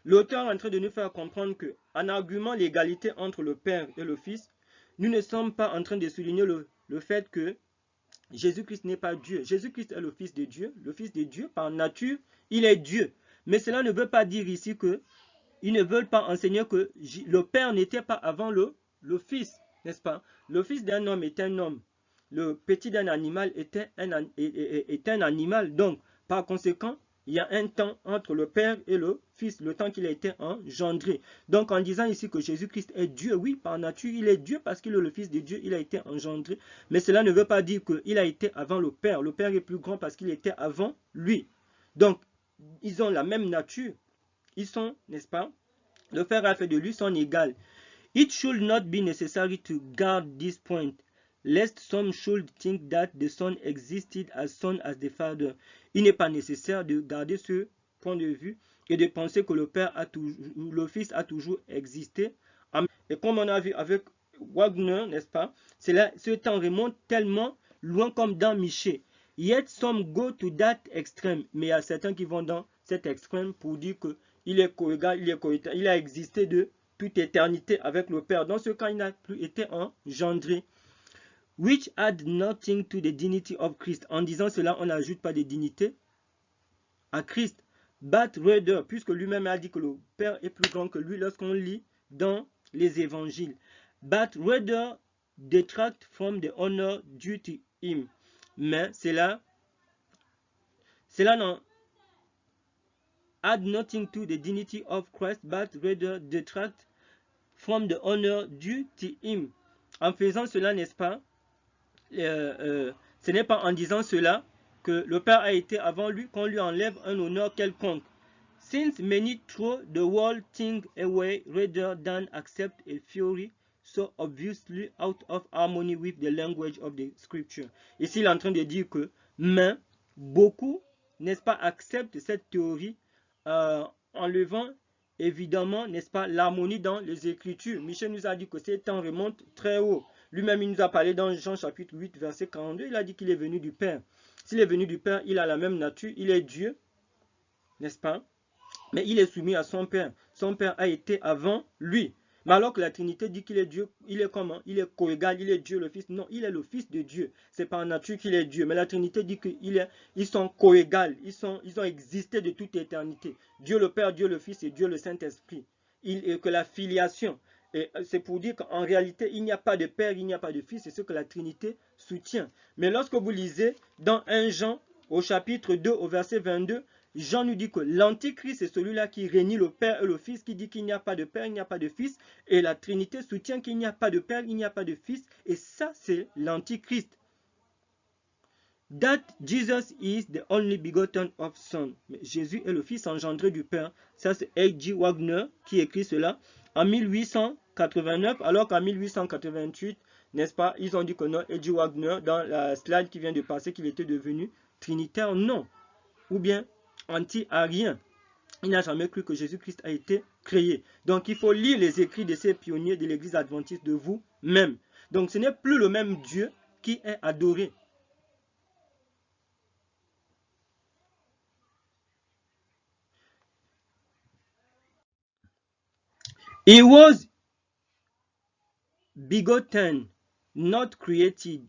l'auteur est en train de nous faire comprendre que, en argument l'égalité entre le Père et le Fils, nous ne sommes pas en train de souligner le fait que Jésus-Christ n'est pas Dieu. Jésus-Christ est le Fils de Dieu. Le Fils de Dieu, par nature, il est Dieu. Mais cela ne veut pas dire ici que ils ne veulent pas enseigner que le Père n'était pas avant le Fils, n'est-ce pas? Le Fils d'un homme est un homme. Le petit d'un animal est un animal. Donc, par conséquent, il y a un temps entre le Père et le Fils, le temps qu'il a été engendré. Donc, en disant ici que Jésus-Christ est Dieu, oui, par nature, il est Dieu parce qu'il est le Fils de Dieu, il a été engendré. Mais cela ne veut pas dire qu'il a été avant le Père. Le Père est plus grand parce qu'il était avant lui. Donc, ils ont la même nature. Ils sont, n'est-ce pas? Le Père a fait de lui son égal. It should not be necessary to guard this point, lest some should think that the Son existed as Son as the Father. Il n'est pas nécessaire de garder ce point de vue et de penser que le Fils a toujours existé. Et comme on a vu avec Wagner, n'est-ce pas, ce temps remonte tellement loin comme dans Michée. Yet some go to that extreme, mais il y a certains qui vont dans cet extrême pour dire que il est co-égal, il a existé de toute éternité avec le Père. Dans ce cas, il n'a plus été engendré. Which add nothing to the dignity of Christ. En disant cela, on n'ajoute pas de dignité à Christ. But rather, puisque lui-même a dit que le Père est plus grand que lui lorsqu'on lit dans les évangiles. But rather detract from the honor due to him. Mais cela n'en add nothing to the dignity of Christ, but rather detract from the honor due to him. En faisant cela, n'est-ce pas, ce n'est pas en disant cela que le Père a été avant lui qu'on lui enlève un honneur quelconque. Since many throw the whole thing away rather than accept a theory so obviously out of harmony with the language of the scripture. Ici, il est en train de dire que beaucoup, n'est-ce pas, acceptent cette théorie enlevant évidemment, n'est-ce pas, l'harmonie dans les Écritures. Michel nous a dit que ces temps remontent très haut. Lui-même, il nous a parlé dans Jean chapitre 8, verset 42. Il a dit qu'il est venu du Père. S'il est venu du Père, il a la même nature. Il est Dieu, n'est-ce pas? Mais il est soumis à son Père. Son Père a été avant lui. Mais alors que la Trinité dit qu'il est Dieu, il est comment? Il est co-égal, il est Dieu le Fils. Non, il est le Fils de Dieu. C'est par nature qu'il est Dieu. Mais la Trinité dit qu'ils sont co-égales. Ils ont existé de toute éternité. Dieu le Père, Dieu le Fils et Dieu le Saint-Esprit. Que la filiation, c'est pour dire qu'en réalité, il n'y a pas de Père, il n'y a pas de Fils. C'est ce que la Trinité soutient. Mais lorsque vous lisez dans 1 Jean, au chapitre 2, au verset 22, Jean nous dit que l'antichrist est celui-là qui réunit le Père et le Fils, qui dit qu'il n'y a pas de Père, il n'y a pas de Fils. Et la Trinité soutient qu'il n'y a pas de Père, il n'y a pas de Fils. Et ça, c'est l'antichrist. That Jesus is the only begotten of Son. Jésus est le Fils engendré du Père. Ça, c'est H.G. Wagner qui écrit cela en 1889, alors qu'en 1888, n'est-ce pas, ils ont dit que non, H.G. Wagner, dans la slide qui vient de passer, qu'il était devenu trinitaire. Non. Ou bien anti-arien. Il n'a jamais cru que Jésus-Christ a été créé. Donc il faut lire les écrits de ces pionniers de l'église adventiste de vous-même. Donc ce n'est plus le même Dieu qui est adoré. He was begotten, not created.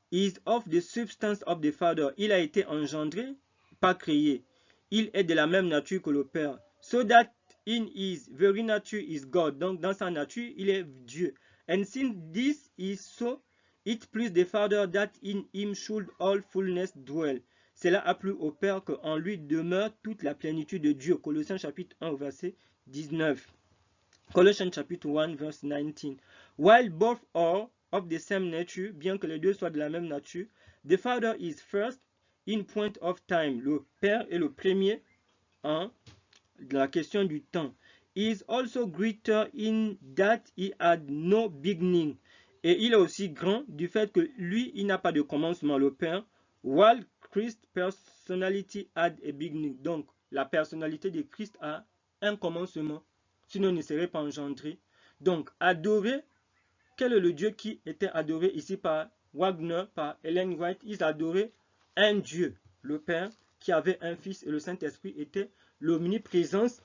He is of the substance of the Father. Il a été engendré, pas créé. Il est de la même nature que le Père. So that in his very nature is God. Donc dans sa nature, il est Dieu. And since this is so, it pleased the Father that in him should all fullness dwell. Cela a plu au Père qu'en lui demeure toute la plénitude de Dieu. Colossiens chapitre 1 verset 19. Colossians chapitre 1 verse 19. While both are of the same nature, bien que les deux soient de la même nature, the Father is first in point of time. Le Père est le premier en la question du temps. is also greater in that he had no beginning. Et il est aussi grand du fait que lui, il n'a pas de commencement, le Père, while Christ's personality had a beginning. Donc, la personnalité de Christ a un commencement, sinon il ne serait pas engendré. Donc, adorer, quel est le Dieu qui était adoré ici par Wagner, par Ellen White? Ils adoraient un Dieu, le Père, qui avait un Fils, et le Saint-Esprit était l'omniprésence,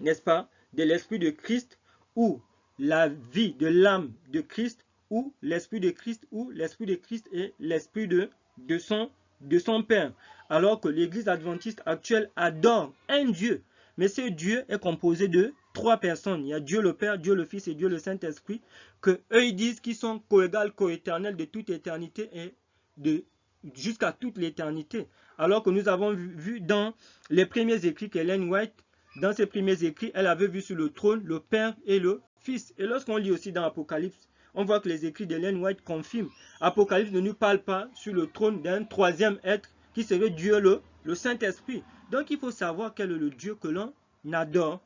n'est-ce pas, de l'Esprit de Christ, ou la vie de l'âme de Christ, ou l'Esprit de Christ, ou l'Esprit de Christ et l'Esprit de son Père. Alors que l'Église adventiste actuelle adore un Dieu, mais ce Dieu est composé de 3 personnes. Il y a Dieu le Père, Dieu le Fils et Dieu le Saint-Esprit, que eux ils disent qu'ils sont coégales, coéternels de toute éternité et jusqu'à toute l'éternité. Alors que nous avons vu dans les premiers écrits qu'Ellen White, dans ses premiers écrits, elle avait vu sur le trône le Père et le Fils. Et lorsqu'on lit aussi dans Apocalypse, on voit que les écrits d'Ellen White confirment. Apocalypse ne nous parle pas sur le trône d'un troisième être qui serait Dieu le Saint-Esprit. Donc il faut savoir quel est le Dieu que l'on adore.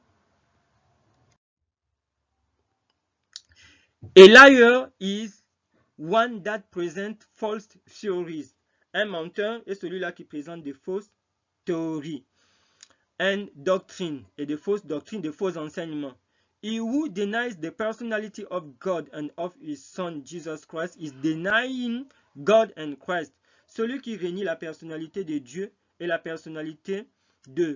A liar is one that presents false theories. Un menteur est celui-là qui présente des fausses théories. And doctrine, et de fausses doctrines, de faux enseignements. He who denies the personality of God and of his Son Jesus Christ is denying God and Christ. Celui qui renie la personnalité de Dieu et la personnalité de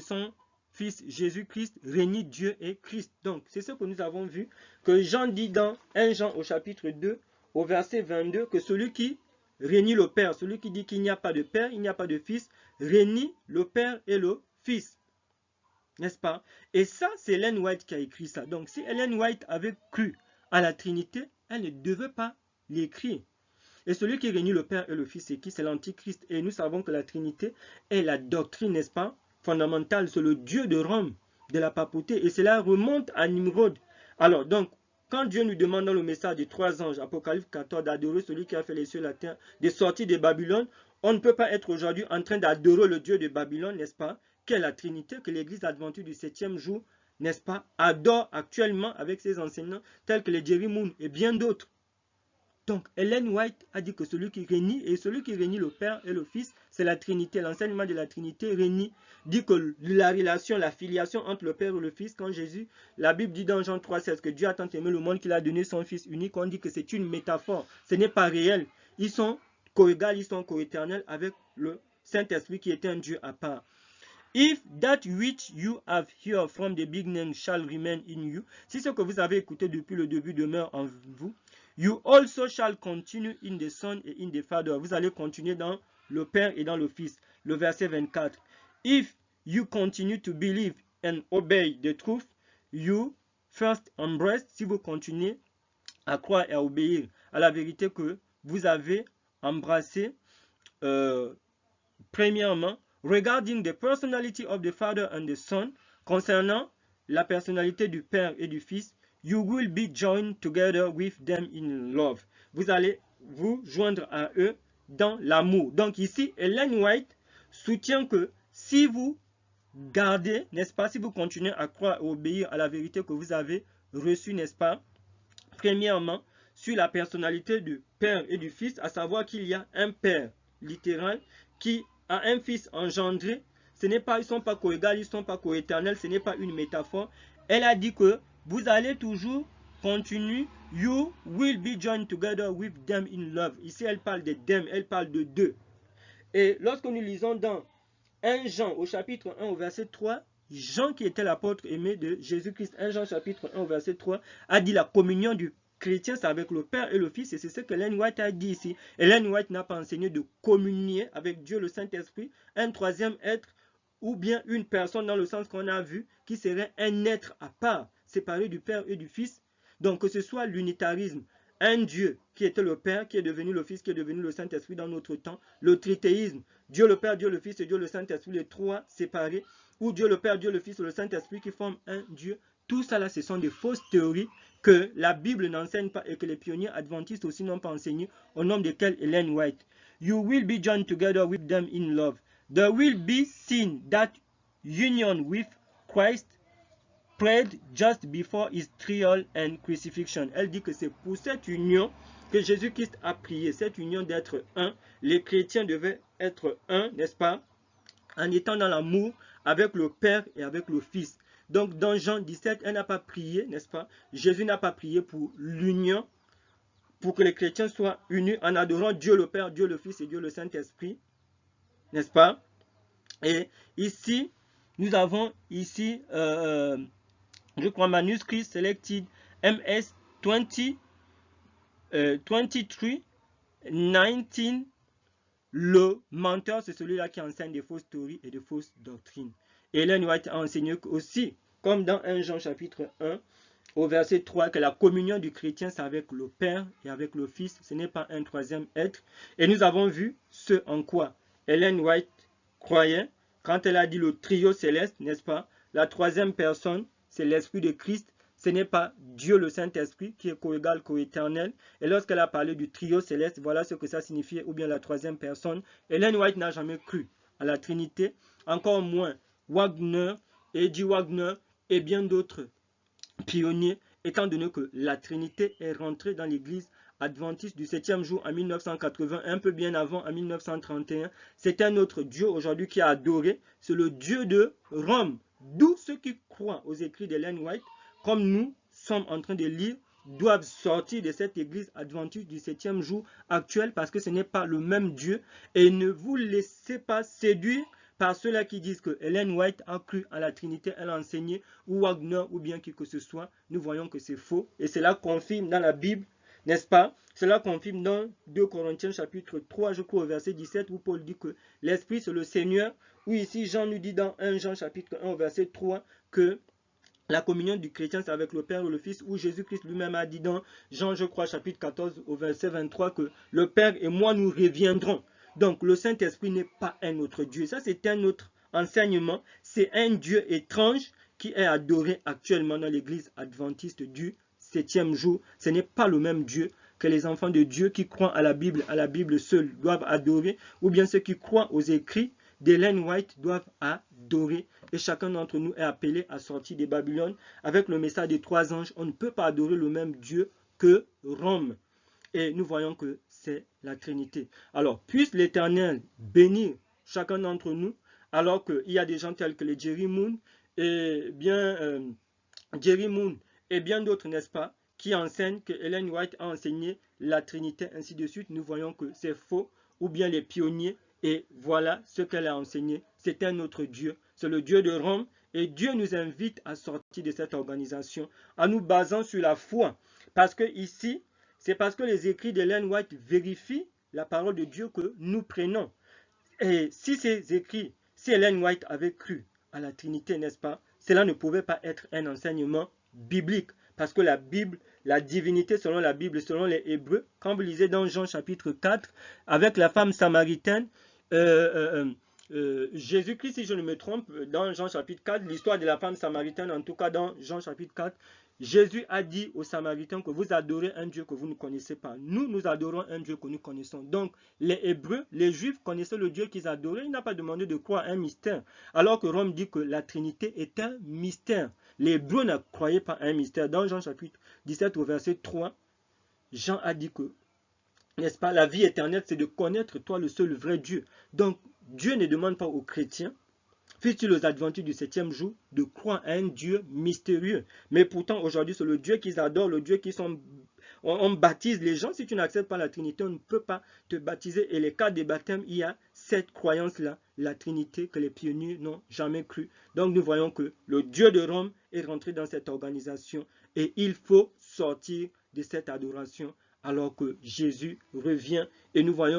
son Fils Jésus-Christ renie Dieu et Christ. Donc, c'est ce que nous avons vu, que Jean dit dans 1 Jean au chapitre 2, au verset 22, que celui qui renie le Père, celui qui dit qu'il n'y a pas de Père, il n'y a pas de Fils, renie le Père et le Fils. N'est-ce pas? Et ça, c'est Ellen White qui a écrit ça. Donc, si Ellen White avait cru à la Trinité, elle ne devait pas l'écrire. Et celui qui renie le Père et le Fils, c'est qui? C'est l'Antichrist. Et nous savons que la Trinité est la doctrine, n'est-ce pas, fondamentale. C'est le Dieu de Rome, de la papauté. Et cela remonte à Nimrod. Alors, donc, quand Dieu nous demande dans le message des 3 anges, Apocalypse 14, d'adorer celui qui a fait les cieux et la terre, de sortir de Babylone, on ne peut pas être aujourd'hui en train d'adorer le Dieu de Babylone, n'est-ce pas, qu'est la Trinité, que l'Église adventiste du 7e jour, n'est-ce pas, adore actuellement avec ses enseignants, tels que les Jerry Moon et bien d'autres. Donc, Ellen White a dit que celui qui renie, et celui qui renie le Père et le Fils, c'est la Trinité. L'enseignement de la Trinité renie, dit que la relation, la filiation entre le Père et le Fils, quand Jésus, la Bible dit dans Jean 3,16 que Dieu a tant aimé le monde qu'il a donné son Fils unique, on dit que c'est une métaphore, ce n'est pas réel. Ils sont coégales, ils sont coéternels avec le Saint-Esprit qui est un Dieu à part. If that which you have heard from the beginning shall remain in you, si ce que vous avez écouté depuis le début demeure en vous, you also shall continue in the Son et in the Father. Vous allez continuer dans le Père et dans le Fils. Le verset 24. If you continue to believe and obey the truth, you first embrace. Si vous continuez à croire et à obéir à la vérité que vous avez embrassée, premièrement, regarding the personality of the Father and the Son, concernant la personnalité du Père et du Fils, you will be joined together with them in love. Vous allez vous joindre à eux dans l'amour. Donc ici, Ellen White soutient que si vous gardez, n'est-ce pas, si vous continuez à croire et obéir à la vérité que vous avez reçue, n'est-ce pas, premièrement, sur la personnalité du Père et du Fils, à savoir qu'il y a un Père littéral qui a un Fils engendré. Ce n'est pas, ils ne sont pas coégales, ils ne sont pas coéternels, ce n'est pas une métaphore. Elle a dit que vous allez toujours continuer. You will be joined together with them in love. Ici, elle parle de them, elle parle de deux. Et lorsque nous lisons dans 1 Jean au chapitre 1 au verset 3, Jean qui était l'apôtre aimé de Jésus-Christ, 1 Jean chapitre 1 au verset 3, a dit la communion du chrétien, c'est avec le Père et le Fils, et c'est ce que Ellen White a dit ici. Ellen White n'a pas enseigné de communier avec Dieu le Saint-Esprit, un troisième être, ou bien une personne dans le sens qu'on a vu, qui serait un être à part, séparé du Père et du Fils. Donc que ce soit l'unitarisme, un Dieu qui était le Père, qui est devenu le Fils, qui est devenu le Saint-Esprit dans notre temps, le trithéisme, Dieu le Père, Dieu le Fils et Dieu le Saint-Esprit, les trois séparés, ou Dieu le Père, Dieu le Fils et le Saint-Esprit qui forment un Dieu. Tout ça là, ce sont des fausses théories que la Bible n'enseigne pas et que les pionniers adventistes aussi n'ont pas enseigné, au nom desquels Ellen White. You will be joined together with them in love. There will be sin that union with Christ prayed just before his trial and crucifixion. Elle dit que c'est pour cette union que Jésus-Christ a prié, cette union d'être un. Les chrétiens devaient être un, n'est-ce pas, en étant dans l'amour avec le Père et avec le Fils. Donc dans Jean 17, elle n'a pas prié, n'est-ce pas? Jésus n'a pas prié pour l'union, pour que les chrétiens soient unis en adorant Dieu le Père, Dieu le Fils et Dieu le Saint-Esprit, n'est-ce pas? Et ici, nous avons ici, je crois, manuscrit selected MS 20, 23, 19. Le menteur, c'est celui-là qui enseigne des fausses théories et des fausses doctrines. Ellen White a enseigné aussi, comme dans 1 Jean chapitre 1, au verset 3, que la communion du chrétien, c'est avec le Père et avec le Fils. Ce n'est pas un troisième être. Et nous avons vu ce en quoi Ellen White croyait quand elle a dit le trio céleste, n'est-ce pas? La troisième personne, c'est l'Esprit de Christ. Ce n'est pas Dieu le Saint-Esprit qui est coégal, coéternel. Et lorsqu'elle a parlé du trio céleste, voilà ce que ça signifiait, ou bien la troisième personne. Ellen White n'a jamais cru à la Trinité, encore moins Wagner, Eddie Wagner et bien d'autres pionniers, étant donné que la Trinité est rentrée dans l'Église adventiste du 7e jour en 1980, un peu bien avant, en 1931. C'est un autre Dieu aujourd'hui qui a adoré, c'est le Dieu de Rome. D'où ceux qui croient aux écrits d'Ellen White, comme nous sommes en train de lire, doivent sortir de cette église adventiste du 7e jour actuelle parce que ce n'est pas le même Dieu. Et ne vous laissez pas séduire par ceux-là qui disent que Ellen White a cru à la Trinité, elle a enseigné, ou Wagner, ou bien qui que ce soit. Nous voyons que c'est faux. Et cela confirme dans la Bible, n'est-ce pas? Cela confirme dans 2 Corinthiens chapitre 3, je crois au verset 17, où Paul dit que l'Esprit c'est le Seigneur. Ou ici Jean nous dit dans 1 Jean chapitre 1 au verset 3 que la communion du chrétien, c'est avec le Père et le Fils, où Jésus-Christ lui-même a dit dans Jean, je crois, chapitre 14, au verset 23, que le Père et moi, nous reviendrons. Donc, le Saint-Esprit n'est pas un autre Dieu. Ça, c'est un autre enseignement. C'est un Dieu étrange qui est adoré actuellement dans l'église adventiste du 7e jour. Ce n'est pas le même Dieu que les enfants de Dieu qui croient à la Bible seule doivent adorer, ou bien ceux qui croient aux écrits d'Ellen White doivent adorer. Et chacun d'entre nous est appelé à sortir de Babylone avec le message des 3 anges. On ne peut pas adorer le même Dieu que Rome. Et nous voyons que c'est la Trinité. Alors, puisse l'Éternel bénir chacun d'entre nous, alors qu'il y a des gens tels que les Jerry Moon et bien d'autres, n'est-ce pas, qui enseignent que Ellen White a enseigné la Trinité, ainsi de suite. Nous voyons que c'est faux, ou bien les pionniers. Et voilà ce qu'elle a enseigné. C'est un autre Dieu. C'est le Dieu de Rome. Et Dieu nous invite à sortir de cette organisation en nous basant sur la foi. Parce que ici, c'est parce que les écrits d'Ellen White vérifient la parole de Dieu que nous prenons. Et si ces écrits, si Ellen White avait cru à la Trinité, n'est-ce pas, cela ne pouvait pas être un enseignement biblique. Parce que la Bible, la divinité selon la Bible, selon les Hébreux, quand vous lisez dans Jean chapitre 4, avec la femme samaritaine, Jésus-Christ, si je ne me trompe, dans Jean chapitre 4, l'histoire de la femme samaritaine, en tout cas dans Jean chapitre 4, Jésus a dit aux Samaritains que vous adorez un Dieu que vous ne connaissez pas. Nous, nous adorons un Dieu que nous connaissons. Donc, les Hébreux, les Juifs connaissaient le Dieu qu'ils adoraient. Il n'a pas demandé de croire à un mystère. Alors que Rome dit que la Trinité est un mystère. Les Hébreux ne croyaient pas à un mystère. Dans Jean chapitre 17 au verset 3, Jean a dit que, n'est-ce pas, la vie éternelle, c'est de connaître toi le seul vrai Dieu. Donc, Dieu ne demande pas aux chrétiens, fût-il aux adventistes du 7e jour, de croire à un Dieu mystérieux. Mais pourtant, aujourd'hui, c'est le Dieu qu'ils adorent, le Dieu qui sont... On baptise les gens. Si tu n'acceptes pas la Trinité, on ne peut pas te baptiser. Et les cas des baptêmes, il y a cette croyance-là, la Trinité, que les pionniers n'ont jamais cru. Donc, nous voyons que le Dieu de Rome est rentré dans cette organisation. Et il faut sortir de cette adoration alors que Jésus revient. Et nous voyons